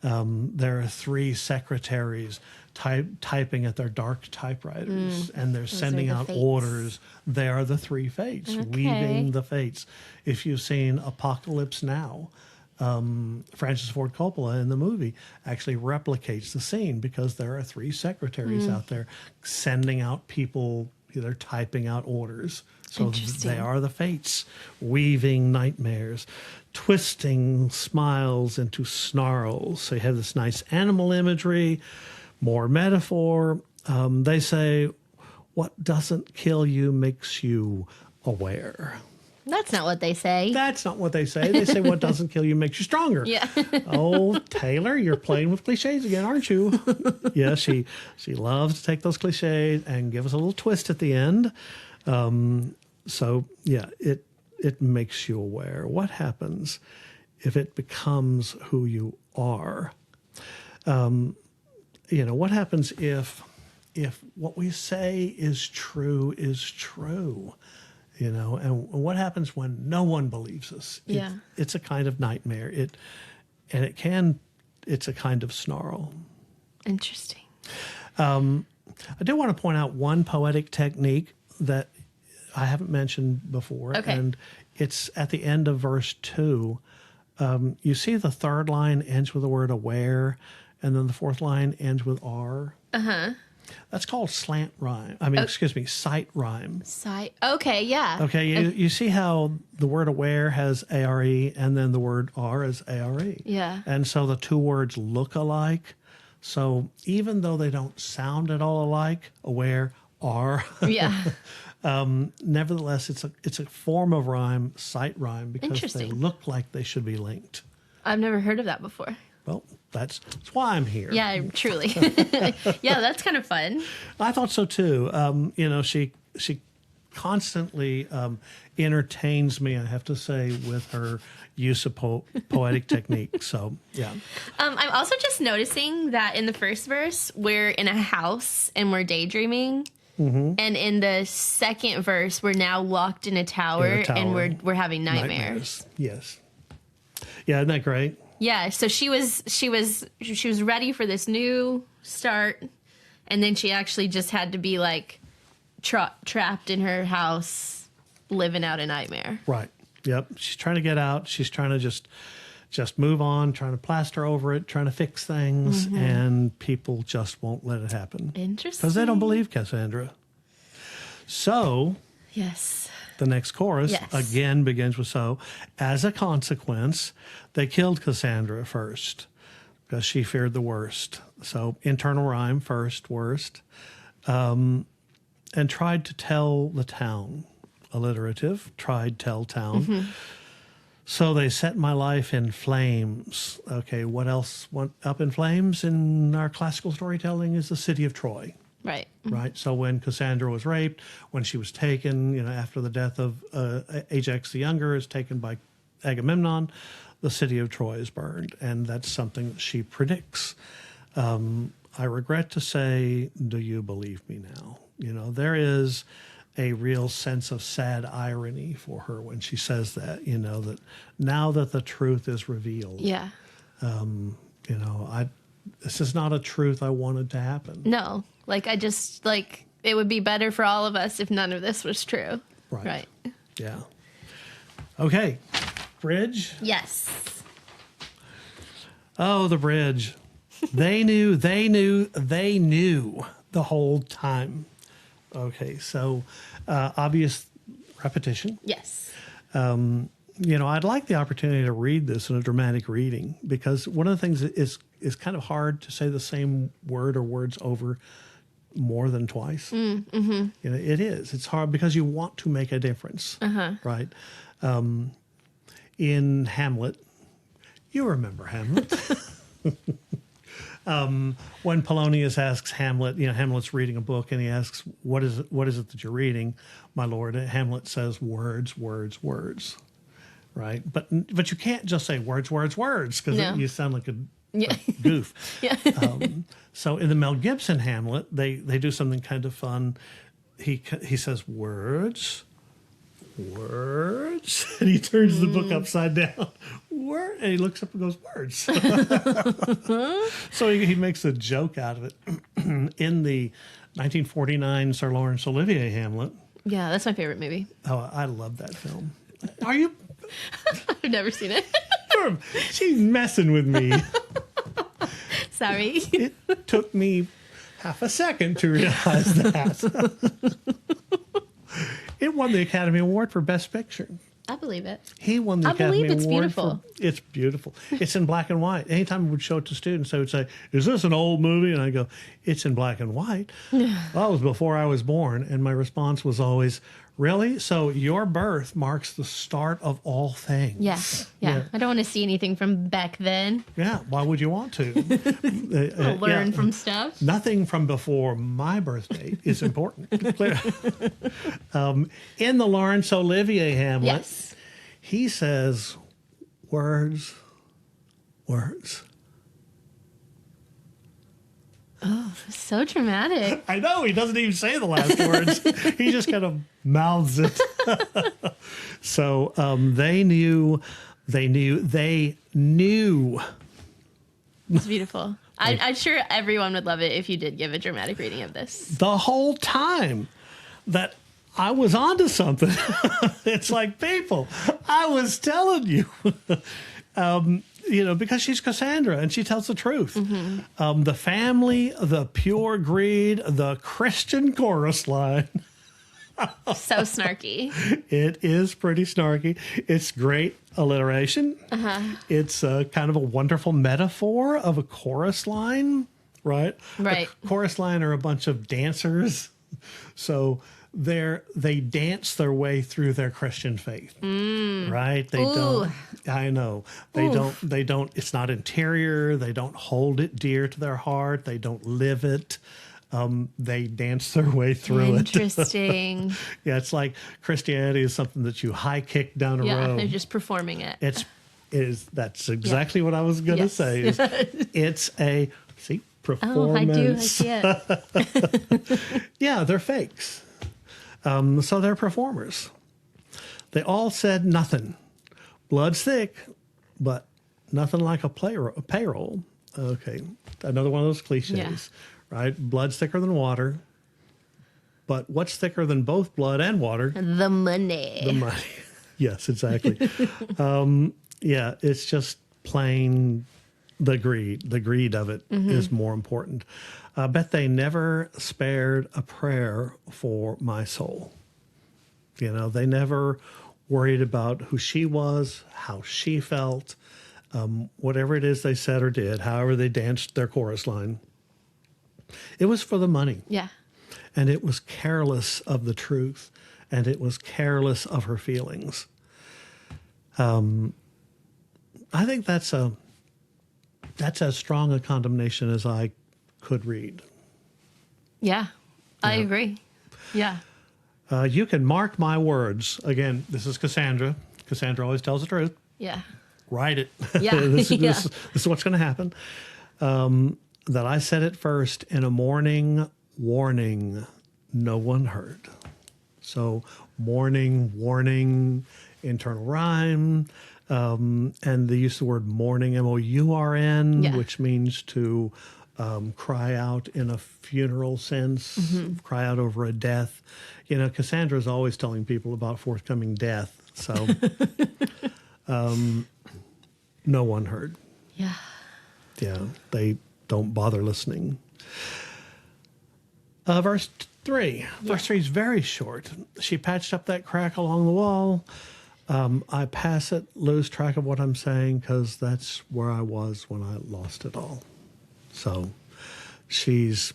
there are 3 secretaries typing at their dark typewriters, and they're sending out fates. orders. They are the 3 fates, weaving the fates. If you've seen Apocalypse Now, Francis Ford Coppola in the movie actually replicates the scene because there are 3 secretaries out there sending out people. They're typing out orders. So they are the fates, weaving nightmares, twisting smiles into snarls. So you have this nice animal imagery, more metaphor. They say, what doesn't kill you makes you aware. That's not what they say. That's not what they say. They say what doesn't kill you makes you stronger. Yeah. Oh, Taylor, you're playing with cliches again, aren't you? Yeah, she loves to take those cliches and give us a little twist at the end. So yeah, it makes you aware. What happens if it becomes who you are? What happens if what we say is true is true? And what happens when no one believes us? It's a kind of nightmare. It's a kind of snarl. Interesting. I do want to point out one poetic technique that I haven't mentioned before. Okay. And it's at the end of verse 2. You see the 3rd line ends with the word aware, and then the 4th line ends with R. Uh-huh. That's called slant rhyme. Sight rhyme. Okay, yeah. Okay, you see how the word aware has ARE and then the word R is ARE. Yeah. And so the 2 words look alike. So even though they don't sound at all alike, aware, R. Yeah. Nevertheless, it's a form of rhyme, sight rhyme, because they Interesting. look like they should be linked. I've never heard of that before. Well, that's why I'm here. Yeah, truly. Yeah, that's kind of fun. I thought so too. She constantly entertains me, I have to say, with her use of poetic technique. So, yeah. I'm also just noticing that in the first verse, we're in a house and we're daydreaming. Mm-hmm. And in the second verse, we're now locked in a tower, and we're having nightmares. Yes. Yeah, isn't that great? Yeah, so she was ready for this new start, and then she actually just had to be like trapped in her house, living out a nightmare. Right. Yep. She's trying to get out. She's trying to just move on, trying to plaster over it, trying to fix things, and people just won't let it happen. Interesting. Because they don't believe Cassandra. So, yes. The next chorus again begins with so. As a consequence, they killed Cassandra first because she feared the worst. So, internal rhyme, first, worst. And tried to tell the town. Alliterative, tried, tell, town. Mm-hmm. So they set my life in flames. Okay, what else went up in flames in our classical storytelling is the city of Troy. Right. Right. So when Cassandra was raped, when she was taken, after the death of Ajax the Younger is taken by Agamemnon, the city of Troy is burned. And that's something that she predicts. I regret to say, do you believe me now? There is a real sense of sad irony for her when she says that, that now that the truth is revealed. Yeah. This is not a truth I wanted to happen. No. It would be better for all of us if none of this was true. Right. Yeah. Okay. Bridge? Yes. Oh, the bridge. They knew the whole time. Okay, so obvious repetition. Yes. I'd like the opportunity to read this in a dramatic reading because one of the things that is kind of hard to say the same word or words over more than twice. Mm-hmm. It is. It's hard because you want to make a difference, right? In Hamlet, you remember Hamlet. When Polonius asks Hamlet, Hamlet's reading a book and he asks, what is it that you're reading, my lord? And Hamlet says, words, words, words. Right. But you can't just say words, words, words because you sound like a goof. Yeah. So in the Mel Gibson Hamlet, they do something kind of fun. He says words, words, and he turns the book upside down. Word, and he looks up and goes, words. So he makes a joke out of it. In the 1949 Sir Laurence Olivier Hamlet. Yeah, that's my favorite movie. Oh, I love that film. Are you? I've never seen it. She's messing with me. Sorry. It took me half a second to realize that. It won the Academy Award for Best Picture. I believe it. He won the Academy Award. It's beautiful. It's beautiful. It's in black and white. Anytime we would show it to students, they would say, is this an old movie? And I go, it's in black and white. Well, it was before I was born. And my response was always, really? So your birth marks the start of all things. Yeah. I don't want to see anything from back then. Yeah. Why would you want to? Learn from stuff. Nothing from before my birth date is important. In the Laurence Olivier Hamlet, he says, words, words. Oh, so dramatic. I know, he doesn't even say the last words. He just kind of mouths it. So they knew. It's beautiful. I'm sure everyone would love it if you did give a dramatic reading of this. The whole time that I was onto something. It's like, people, I was telling you. Because she's Cassandra and she tells the truth. Mm-hmm. The family, the pure greed, the Christian chorus line. So snarky. It is pretty snarky. It's great alliteration. It's kind of a wonderful metaphor of a chorus line, right? Right. A chorus line are a bunch of dancers. So they dance their way through their Christian faith, right? They don't. I know they don't. It's not interior. They don't hold it dear to their heart. They don't live it. They dance their way through it. Interesting. Yeah, it's like Christianity is something that you high kick down a road. They're just performing it. That's exactly what I was going to say. It's a performance. Oh, I do. I see it. Yeah, they're fakes. So they're performers. They all said nothing. Blood's thick, but nothing like a payroll. Okay, another one of those cliches, right? Blood's thicker than water. But what's thicker than both blood and water? The money. The money. Yes, exactly. Yeah, it's just plain the greed. The greed of it is more important. I bet they never spared a prayer for my soul. You know, they never worried about who she was, how she felt, whatever it is they said or did, however they danced their chorus line. It was for the money. Yeah. And it was careless of the truth, and it was careless of her feelings. I think that's as strong a condemnation as I could read. Yeah, I agree. Yeah. You can mark my words. Again, this is Cassandra. Cassandra always tells the truth. Yeah. Write it. Yeah. This is what's going to happen. That I said it first in a morning warning no one heard. So morning, warning, internal rhyme, and they use the word mourning, M-O-U-R-N, which means to cry out in a funeral sense, cry out over a death. You know, Cassandra is always telling people about forthcoming death. So no one heard. Yeah. Yeah, they don't bother listening. Verse 3. Verse 3 is very short. She patched up that crack along the wall. I pass it, lose track of what I'm saying, because that's where I was when I lost it all. So she's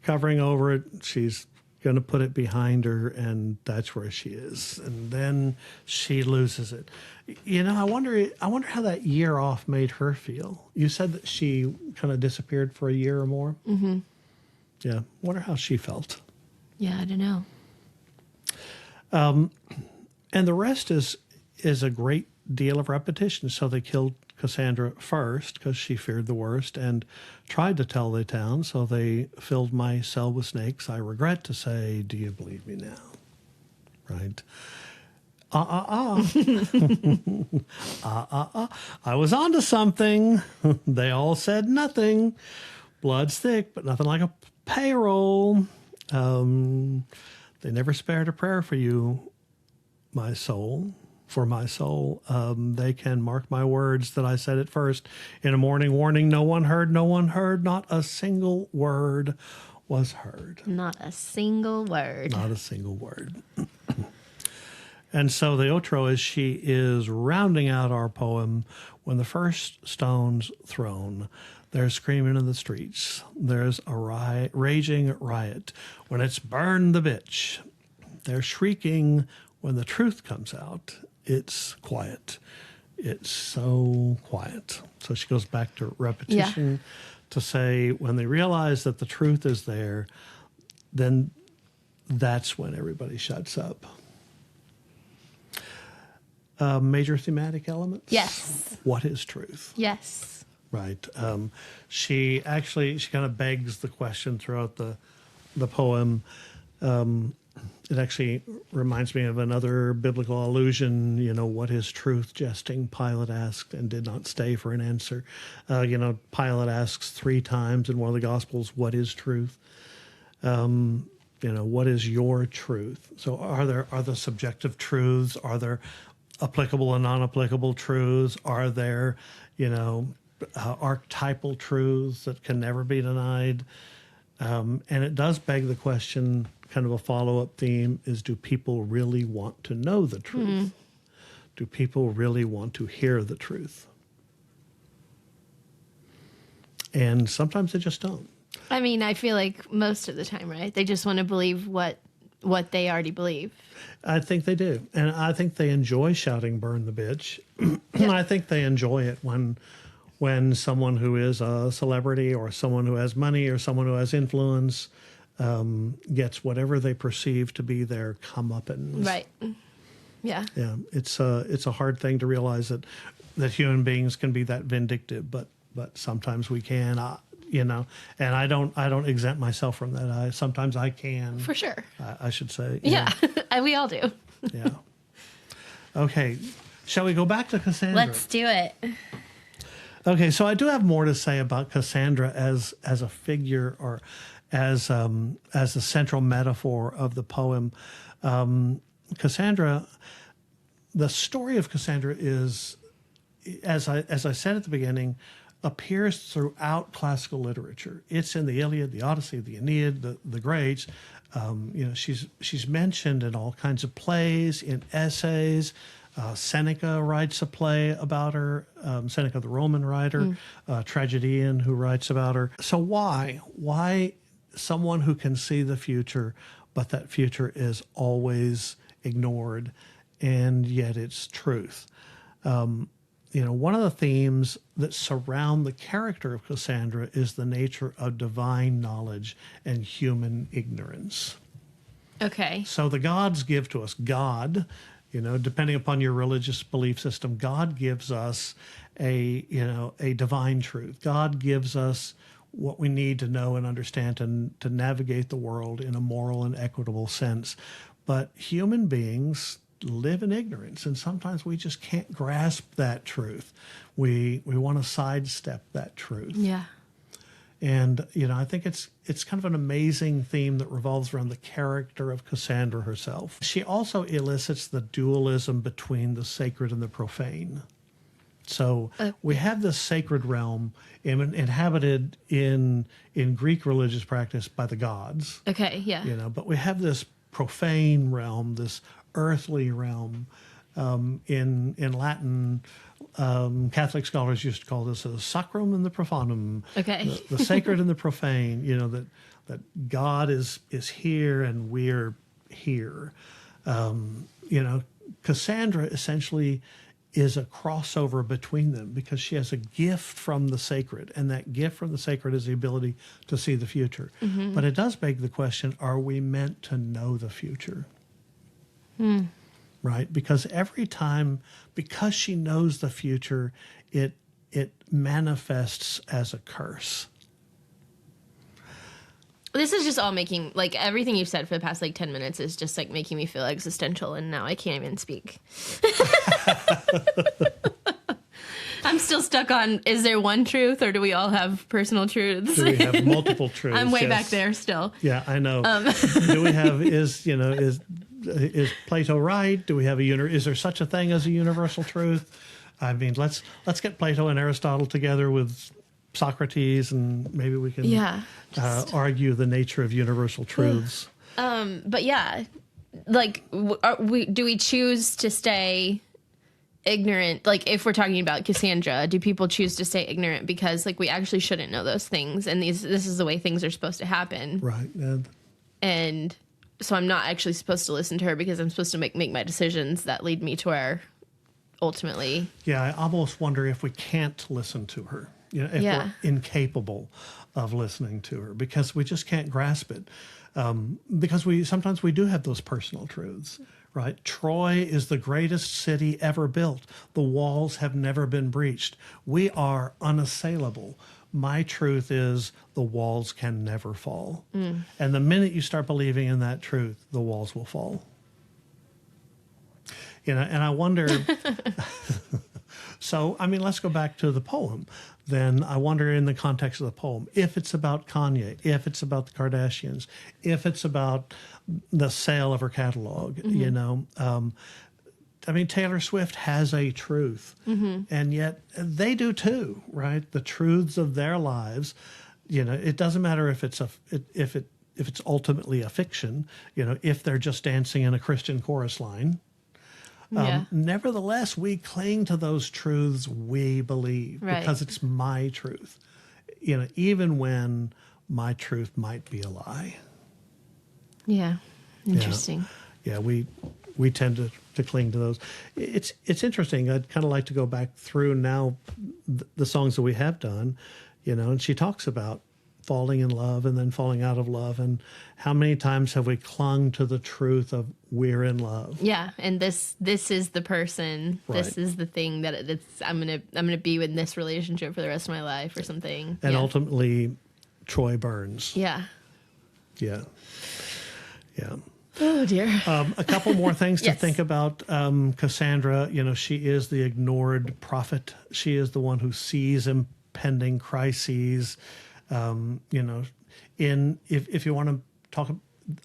covering over it. She's going to put it behind her, and that's where she is. And then she loses it. You know, I wonder how that year off made her feel. You said that she kind of disappeared for a year or more. Mm-hmm. Yeah, wonder how she felt. Yeah, I don't know. And the rest is a great deal of repetition. So they killed Cassandra first because she feared the worst and tried to tell the town. So they filled my cell with snakes. I regret to say, do you believe me now? Right? I was onto something. They all said nothing. Blood's thick, but nothing like a payroll. They never spared a prayer for you, my soul. For my soul, they can mark my words that I said it first. In a morning warning, no one heard, not a single word was heard. Not a single word. Not a single word. And so the outro is she is rounding out our poem. When the first stone's thrown, they're screaming in the streets. There's a raging riot. When it's burned the bitch, they're shrieking. When the truth comes out, it's quiet. It's so quiet. So she goes back to repetition to say when they realize that the truth is there, then that's when everybody shuts up. Major thematic elements? Yes. What is truth? Yes. Right. She kind of begs the question throughout the poem. It actually reminds me of another biblical allusion, you know, what is truth? Jesting, Pilate asked and did not stay for an answer. Pilate asks 3 times in one of the Gospels, what is truth? What is your truth? So are there subjective truths? Are there applicable and non-applicable truths? Are there, archetypal truths that can never be denied? And it does beg the question, kind of a follow-up theme, is do people really want to know the truth? Mm-hmm. Do people really want to hear the truth? And sometimes they just don't. I mean, I feel like most of the time, right? They just want to believe what what they already believe. I think they do. And I think they enjoy shouting, burn the bitch. And I think they enjoy it when someone who is a celebrity or someone who has money or someone who has influence gets whatever they perceive to be their comeuppance. Right. Yeah. Yeah. It's a hard thing to realize that human beings can be that vindictive, but sometimes we can, and I don't exempt myself from that. Sometimes I can. For sure. I should say. Yeah. We all do. Yeah. Okay. Shall we go back to Cassandra? Let's do it. Okay, so I do have more to say about Cassandra as a figure or as a central metaphor of the poem. Cassandra, the story of Cassandra is, as I said at the beginning, appears throughout classical literature. It's in the Iliad, the Odyssey, the Aeneid, the greats. She's mentioned in all kinds of plays, in essays. Seneca writes a play about her. Seneca, the Roman writer, tragedian who writes about her. So why someone who can see the future, but that future is always ignored, and yet it's truth? One of the themes that surround the character of Cassandra is the nature of divine knowledge and human ignorance. Okay. So the gods give to us, God, depending upon your religious belief system, God gives us a divine truth. God gives us what we need to know and understand to navigate the world in a moral and equitable sense. But human beings live in ignorance, and sometimes we just can't grasp that truth. We want to sidestep that truth. Yeah. And I think it's kind of an amazing theme that revolves around the character of Cassandra herself. She also elicits the dualism between the sacred and the profane. So we have this sacred realm inhabited in Greek religious practice by the gods. Okay, yeah. But we have this profane realm, this earthly realm. In Latin, Catholic scholars used to call this a sacrum and the profanum. Okay. The sacred and the profane. That God is here and we're here. Cassandra essentially is a crossover between them because she has a gift from the sacred, and that gift from the sacred is the ability to see the future. Mm-hmm. But it does beg the question: are we meant to know the future? Right? Because every time, because she knows the future, it manifests as a curse. This is just all making, everything you've said for the past 10 minutes is just making me feel existential, and now I can't even speak. I'm still stuck on, is there one truth, or do we all have personal truths? Do we have multiple truths? I'm way back there still. Yeah, I know. Do we have, is Plato right? Do we have is there such a thing as a universal truth? I mean, let's get Plato and Aristotle together with Socrates, and maybe we can argue the nature of universal truths. But yeah, do we choose to stay ignorant? If we're talking about Cassandra, do people choose to stay ignorant because we actually shouldn't know those things, and this is the way things are supposed to happen, right? And so I'm not actually supposed to listen to her because I'm supposed to make my decisions that lead me to where ultimately. Yeah, I almost wonder if we can't listen to her. If we're incapable of listening to her because we just can't grasp it. Because sometimes we do have those personal truths, right? Troy is the greatest city ever built. The walls have never been breached. We are unassailable. My truth is the walls can never fall. And the minute you start believing in that truth, the walls will fall. And I wonder, so, let's go back to the poem. Then I wonder in the context of the poem, if it's about Kanye, if it's about the Kardashians, if it's about the sale of her catalog, Taylor Swift has a truth, and yet they do too, right? The truths of their lives, it doesn't matter if it's ultimately a fiction, if they're just dancing in a Christian chorus line. Nevertheless, we cling to those truths we believe because it's my truth, even when my truth might be a lie. Yeah. Interesting. Yeah, we tend to cling to those. It's interesting. I'd kind of like to go back through now the songs that we have done, and she talks about falling in love and then falling out of love, and how many times have we clung to the truth of we're in love? Yeah, and this is the person. Right. This is the thing that I'm gonna be in this relationship for the rest of my life or something. And yeah. ultimately, Troy burns. Yeah. Yeah. Oh dear. A couple more things to Yes. think about. Cassandra, she is the ignored prophet. She is the one who sees impending crises. If you want to talk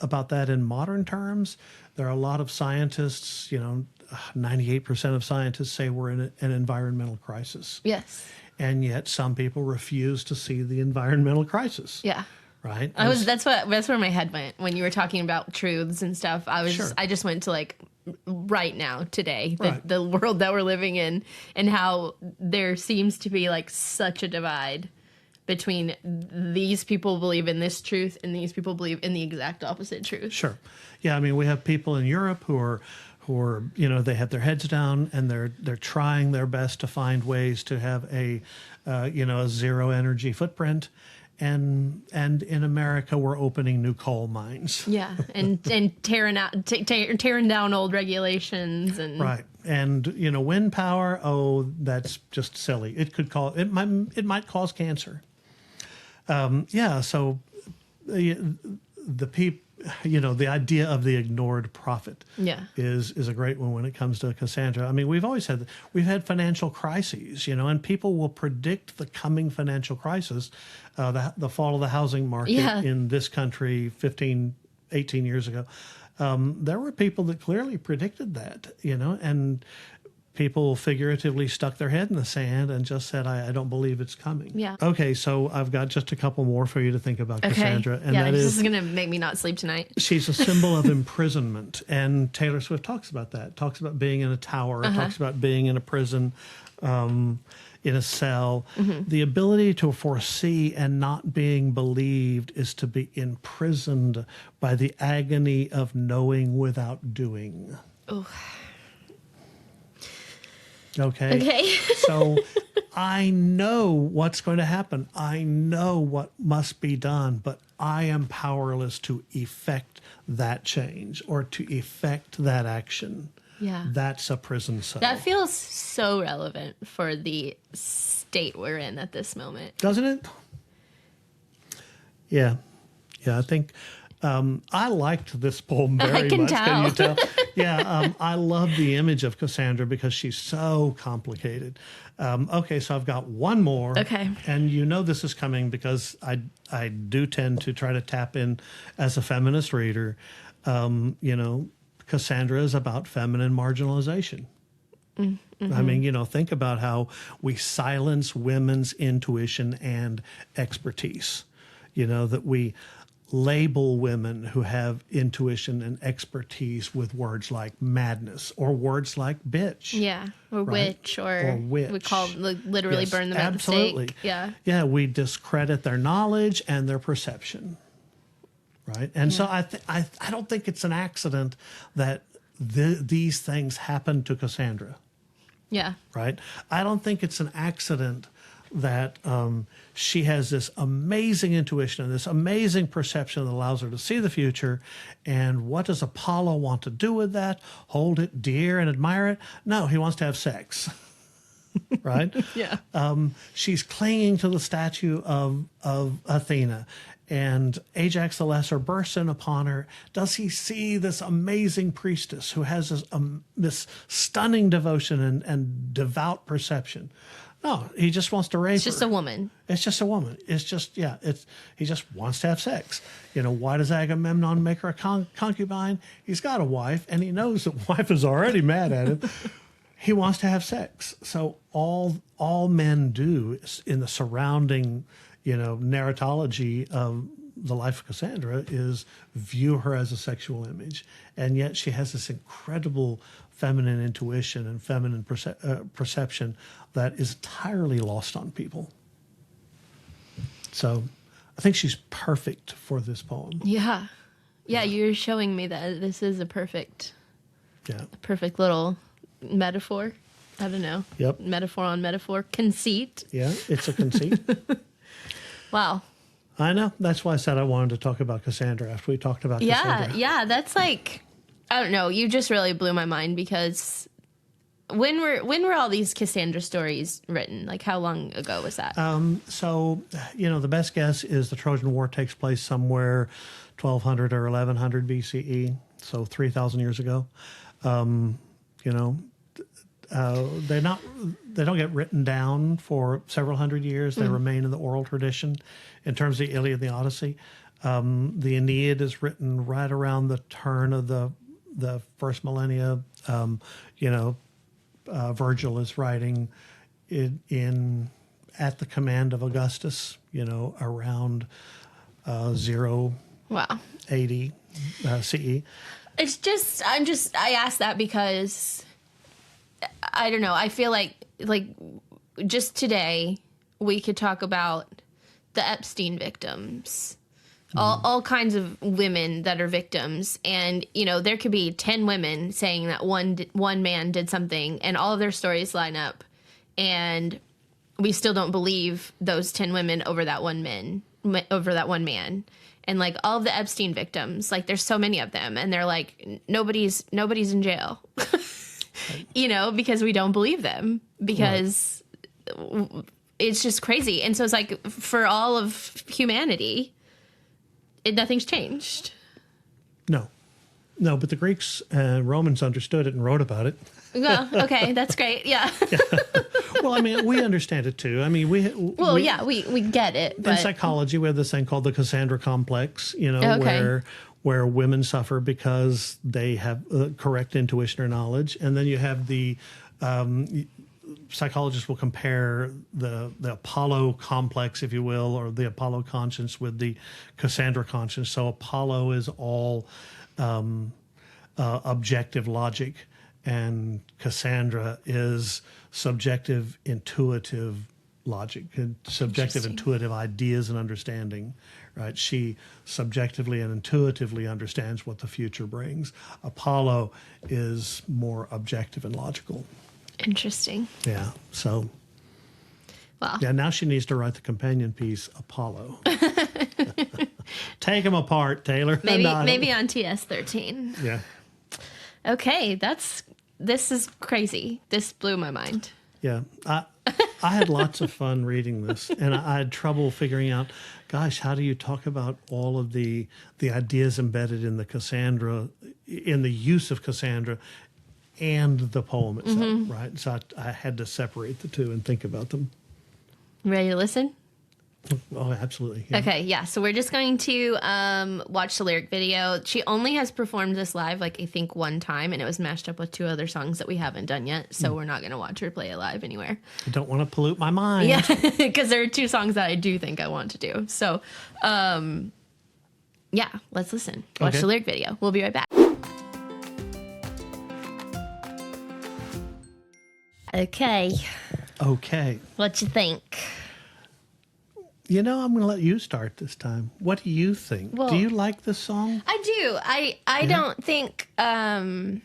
about that in modern terms, there are a lot of scientists, 98% of scientists say we're in an environmental crisis. Yes. And yet some people refuse to see the environmental crisis. Yeah. Right? That's where my head went when you were talking about truths and stuff. Sure. I just went to like right now, today, Right. the world that we're living in, and how there seems to be like such a divide between these people believe in this truth and these people believe in the exact opposite truth. Sure. Yeah, I mean, we have people in Europe who are they have their heads down and they're trying their best to find ways to have a zero energy footprint. And in America, we're opening new coal mines. Yeah, and tearing down old regulations and Right. And wind power. Oh, that's just silly. It might cause cancer. So the idea of the ignored prophet. Yeah. is a great one when it comes to Cassandra. I mean, we've had financial crises, and people will predict the coming financial crisis, the fall of the housing market Yeah. in this country 15, 18 years ago. There were people that clearly predicted that, and people figuratively stuck their head in the sand and just said, I don't believe it's coming. Yeah. Okay, so I've got just a couple more for you to think about, Okay. Cassandra. And yeah, that this is is gonna make me not sleep tonight. she's a symbol of imprisonment, and Taylor Swift talks about that. Talks about being in a tower. Talks about being in a prison, in a cell. Mm-hmm. The ability to foresee and not being believed is to be imprisoned by the agony of knowing without doing. Oh. Okay. So I know what's going to happen. I know what must be done, but I am powerless to effect that change or to effect that action. Yeah. That's a prison cell. That feels so relevant for the state we're in at this moment. Doesn't it? Yeah. I think I liked this poem very I can much. tell. Can you tell? Yeah, I love the image of Cassandra because she's so complicated. Okay, so I've got one more. Okay. And this is coming because I do tend to try to tap in as a feminist reader. Cassandra is about feminine marginalization. Mm-hmm. I mean, think about how we silence women's intuition and expertise. That we label women who have intuition and expertise with words like madness or words like bitch. Yeah, or Right? witch, Or witch. we call literally Yes, burn them at the absolutely. stake. Yeah, Yeah, we discredit their knowledge and their perception. Right? And so I don't think it's an accident that these things happened to Cassandra. yeah, Right? I don't think it's an accident that she has this amazing intuition and this amazing perception that allows her to see the future. And what does Apollo want to do with that? Hold it dear and admire it? No, he wants to have sex. Right? yeah. She's clinging to the statue of Athena. And Ajax the Lesser bursts in upon her. Does he see this amazing priestess who has this stunning devotion and devout perception? No, he just wants to rape It's just her. a woman. It's just a woman. It's just, he just wants to have sex. Why does Agamemnon make her a concubine? He's got a wife, and he knows that wife is already mad at him. He wants to have sex. So all men do in the surrounding, narratology of the life of Cassandra is view her as a sexual image. And yet she has this incredible feminine intuition and feminine perception that is entirely lost on people. So I think she's perfect for this poem. Yeah, Yeah, you're showing me that this is a perfect Yeah. little metaphor. I don't know. Yep. Metaphor on metaphor. Conceit. Yeah, it's a conceit. Wow. I know. That's why I said I wanted to talk about Cassandra after we talked about Cassandra. Yeah, that's like, I don't know. You just really blew my mind because when were all these Cassandra stories written? Like, how long ago was that? So, the best guess is the Trojan War takes place somewhere 1200 or 1100 BCE, so 3,000 years ago. They don't get written down for several hundred years. They remain in the oral tradition. In terms of the Iliad and the Odyssey, the Aeneid is written right around the turn of the first millennia. Virgil is writing in at the command of Augustus. Around 0 Wow. 80 CE. It's just, I asked that because I don't know. I feel like just today we could talk about the Epstein victims, all kinds of women that are victims. And, there could be 10 women saying that one man did something and all of their stories line up. And we still don't believe those 10 women over that one man. And like all of the Epstein victims, like there's so many of them and they're like, nobody's in jail, because we don't believe them because it's just crazy. And so it's like for all of humanity, nothing's changed. No, but the Greeks and Romans understood it and wrote about it. Well, okay, that's great. Yeah. Well, I mean, we understand it too. I mean, we get it. But in psychology, we have this thing called the Cassandra complex, Okay. where women suffer because they have correct intuition or knowledge. And then you have the psychologists will compare the Apollo complex, if you will, or the Apollo conscience with the Cassandra conscience. So Apollo is all objective logic, and Cassandra is subjective, intuitive logic, subjective, intuitive ideas and understanding, right? She subjectively and intuitively understands what the future brings. Apollo is more objective and logical. Interesting. Yeah. So, Wow. yeah, now she needs to write the companion piece, Apollo. Take them apart, Taylor. Maybe on TS13. Yeah. Okay, this is crazy. This blew my mind. Yeah. I had lots of fun reading this, and I had trouble figuring out, gosh, how do you talk about all of the ideas embedded in the Cassandra, in the use of Cassandra and the poem itself, right? So I had to separate the two and think about them. Ready to listen? Oh, absolutely. Yeah. Okay, yeah. So we're just going to watch the lyric video. She only has performed this live, I think one time, and it was mashed up with 2 other songs that we haven't done yet. So we're not going to watch her play it live anywhere. I don't want to pollute my mind. Yeah, because there are 2 songs that I do think I want to do. So, yeah, let's listen. Watch the lyric video. We'll be right back. Okay. What you think? I'm going to let you start this time. What do you think? Well, do you like this song? I do. I don't think. I mean,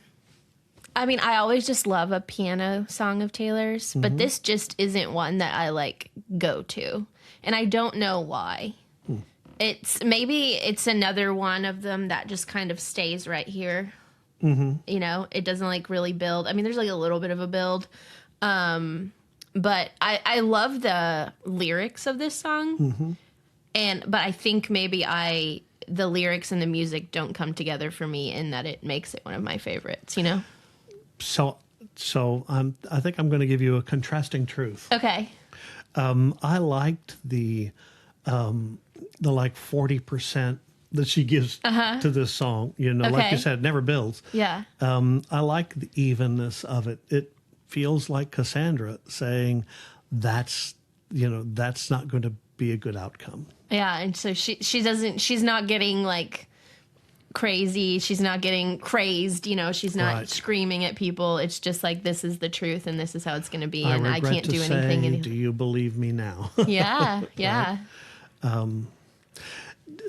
I always just love a piano song of Taylor's, but this just isn't one that I go to, and I don't know why. It's another one of them that just kind of stays right here. It doesn't really build. I mean, there's a little bit of a build. But I love the lyrics of this song, but I think maybe the lyrics and the music don't come together for me in that it makes it one of my favorites. So I think I'm going to give you a contrasting truth. Okay. I liked the 40% that she gives to this song. Like you said, it never builds. Yeah. I like the evenness of it. It feels like Cassandra saying that's not going to be a good outcome. Yeah, and so she's not getting crazy, she's not getting crazed, she's not screaming at people. It's just this is the truth and this is how it's going to be, and I can't do anything. Do you believe me now? Yeah.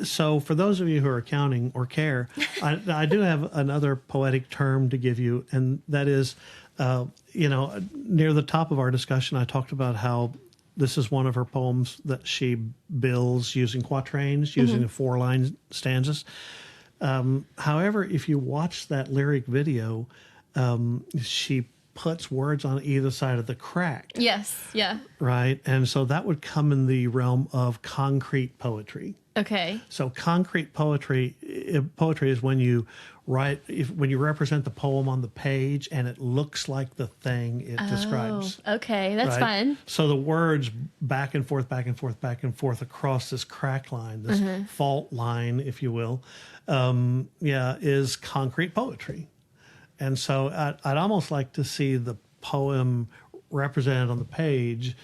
So for those of you who are counting or care, I do have another poetic term to give you, and that is, near the top of our discussion, I talked about how this is one of her poems that she builds using quatrains, using the 4-line stanzas. However, if you watch that lyric video, she puts words on either side of the crack. Yes. Yeah. Right. And so that would come in the realm of concrete poetry. Okay. So concrete poetry is when you when you represent the poem on the page and it looks like the thing it describes. Okay. That's fun. So the words back and forth, back and forth, back and forth across this crack line, this fault line, if you will, is concrete poetry. And so I'd almost like to see the poem represented on the page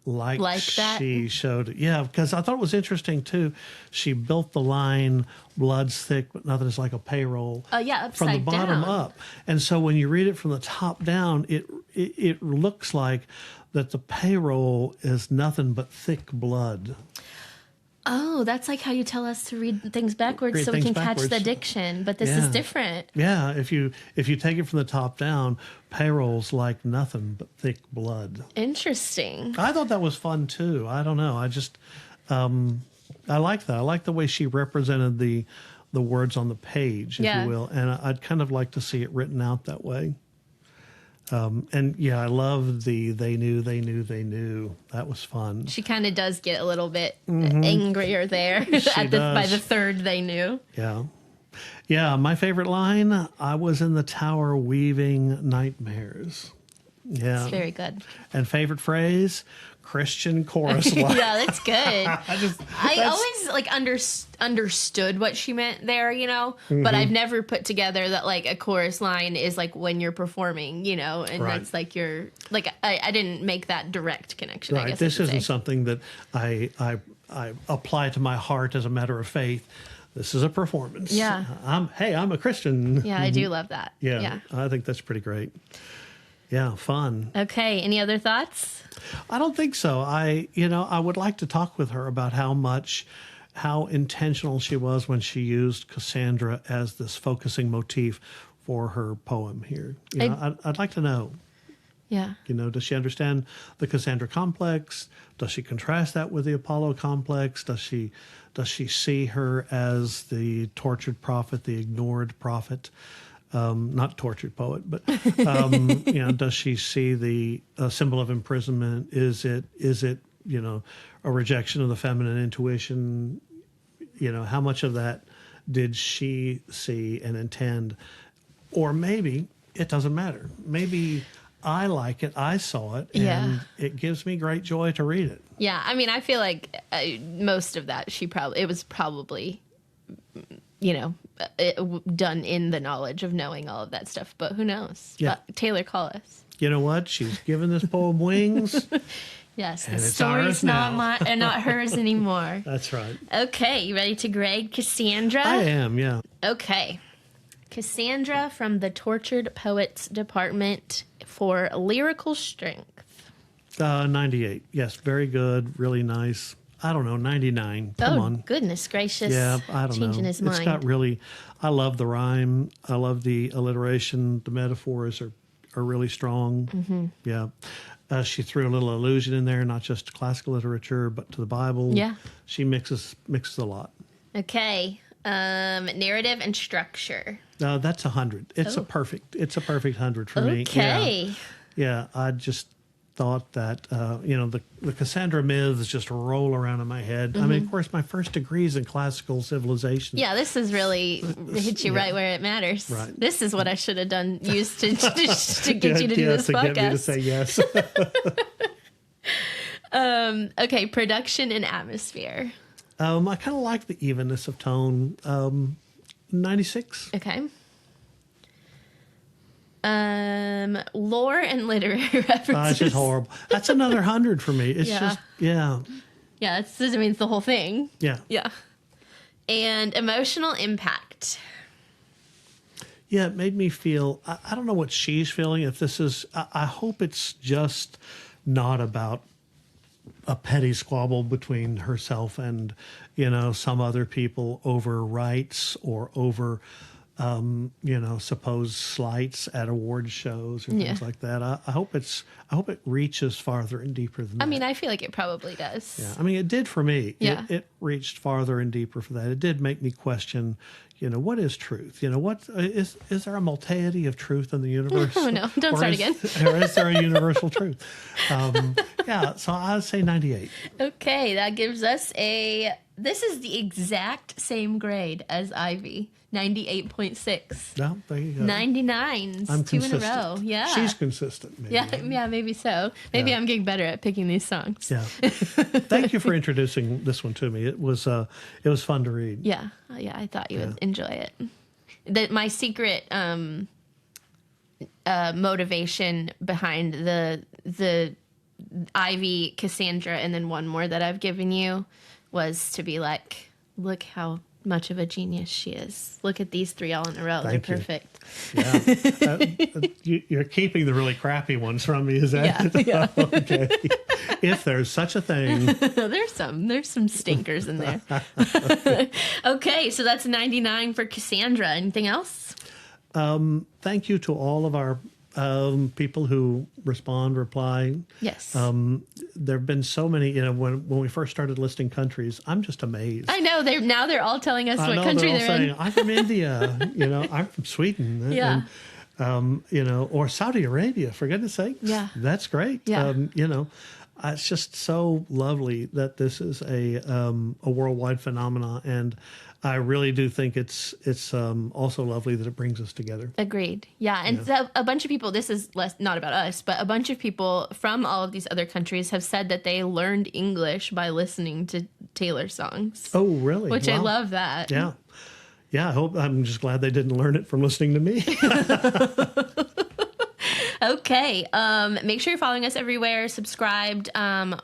like that? she showed it. Yeah, because I thought it was interesting, too. She built the line, blood's thick, but nothing is like a payroll. Upside from the bottom down. up. And so when you read it from the top down, it looks like that the payroll is nothing but thick blood. Oh, that's like how you tell us to read things backwards Read so we things can catch the backwards. diction. But this is different. Yeah, if you take it from the top down, payroll's like nothing but thick blood. Interesting. I thought that was fun too. I don't know. I just I like that. I like the way she represented the words on the page, if you will, and I'd kind of like to see it written out that way. I love they knew. That was fun. She kind of does get a little bit angrier there by the third they knew. Yeah. Yeah, my favorite line, I was in the tower weaving nightmares. Yeah. It's very good. And favorite phrase, Christian chorus line. Yeah, that's good. I always understood what she meant there, but I've never put together that like a chorus line is like when you're performing, and that's like you're like I didn't make that direct connection. Right. I guess This isn't something that I apply to my heart as a matter of faith. This is a performance. Yeah. I'm a Christian. Yeah, I do love that. Yeah. I think that's pretty great. Yeah, fun. Okay. Any other thoughts? I don't think so. I would like to talk with her about how intentional she was when she used Cassandra as this focusing motif for her poem here. I'd like to know. Yeah. Does she understand the Cassandra complex? Does she contrast that with the Apollo complex? Does she see her as the tortured prophet, the ignored prophet? Not tortured poet, but does she see the symbol of imprisonment? Is it a rejection of the feminine intuition? How much of that did she see and intend? Or maybe it doesn't matter. Maybe I like it, I saw it, and it gives me great joy to read it. Yeah, I mean, I feel like most of that it was probably done in the knowledge of knowing all of that stuff, but who knows? Yeah. Taylor, call us. You know what? She's given this poem wings. Yes, and the it's story's ours not now. not hers anymore. That's right. Okay, you ready to grade Cassandra? I am, yeah. Okay. Cassandra from the Tortured Poets Department for lyrical strength. 98. Yes, very good, really nice. I don't know, 99. Come on. Goodness gracious. Yeah, I don't know. Changing his mind. It's got really, I love the rhyme. I love the alliteration. The metaphors are really strong. Mm-hmm. Yeah. She threw a little allusion in there, not just to classical literature, but to the Bible. Yeah. She mixes a lot. Okay. Narrative and structure. That's 100. It's a perfect 100 for me. Okay. Yeah. I just thought that, the Cassandra myths just roll around in my head. I mean, of course, my first degrees in classical civilization. Yeah, this is really hit you right where it matters. Right. This is what I should have used to get you to do this to podcast. get me to say yes. Okay, production and atmosphere. I kind of like the evenness of tone. 96. Okay. Lore and literary references. It's just horrible. That's another 100 for me. It's just, Yeah, it's the whole thing. Yeah. Yeah. And emotional impact. Yeah, it made me feel, I don't know what she's feeling. If this is, I hope it's just not about a petty squabble between herself and, some other people over rights or over, supposed slights at award shows or things like that. I hope it reaches farther and deeper than that. I mean, I feel like it probably does. Yeah, I mean, it did for me. Yeah. It reached farther and deeper for that. It did make me question, what is truth? What is there a multitude of truth in the universe? Oh, no. Don't start again. Or is there a universal truth? So I'd say 98. Okay, that gives us this is the exact same grade as Ivy, 98.6. No, there you go. 99s, I'm 2 consistent. in a row. Yeah. She's consistent. Maybe. Yeah, maybe so. Maybe Yeah. I'm getting better at picking these songs. Yeah. Thank you for introducing this one to me. It was fun to read. Yeah, I thought you would enjoy it. My secret motivation behind the Ivy, Cassandra, and then one more that I've given you was to be like, look how much of a genius she is. Look at these 3 all in a row. Thank They're you. perfect. Yeah. You're keeping the really crappy ones from me, is that? Yeah. Okay. If there's such a thing. There's some stinkers in there. Okay, so that's 99 for Cassandra. Anything else? Thank you to all of our people who reply. Yes. There have been so many, when we first started listing countries, I'm just amazed. I know they're all telling us I what know country they're all they're saying, in. I'm from India, I'm from Sweden. Yeah. And, or Saudi Arabia, for goodness sake. Yeah. That's great. Yeah. It's just so lovely that this is a worldwide phenomenon. And I really do think it's also lovely that it brings us together. Agreed. Yeah, and so a bunch of people, this is not about us, but a bunch of people from all of these other countries have said that they learned English by listening to Taylor songs. Oh, really? Which I Wow. love that. Yeah. Yeah, I'm just glad they didn't learn it from listening to me. Okay. Make sure you're following us everywhere, subscribed,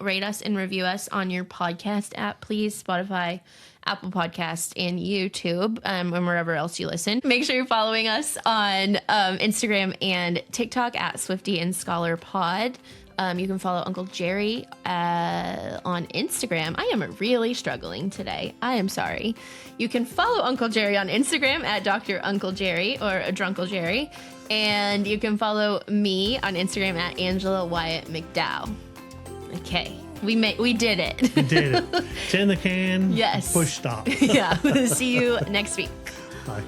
rate us and review us on your podcast app, please. Spotify, Apple Podcast, and YouTube, and wherever else you listen. Make sure you're following us on Instagram and TikTok at Swiftie and Scholar Pod. You can follow Uncle Jerry on Instagram. I am really struggling today. I am sorry. You can follow Uncle Jerry on Instagram at Dr. Uncle Jerry or Drunkle Jerry. And you can follow me on Instagram at Angela Wyatt McDowell. Okay. We did it. We did it. It's in the can. Yes. Push stop. Yeah. See you next week. Bye.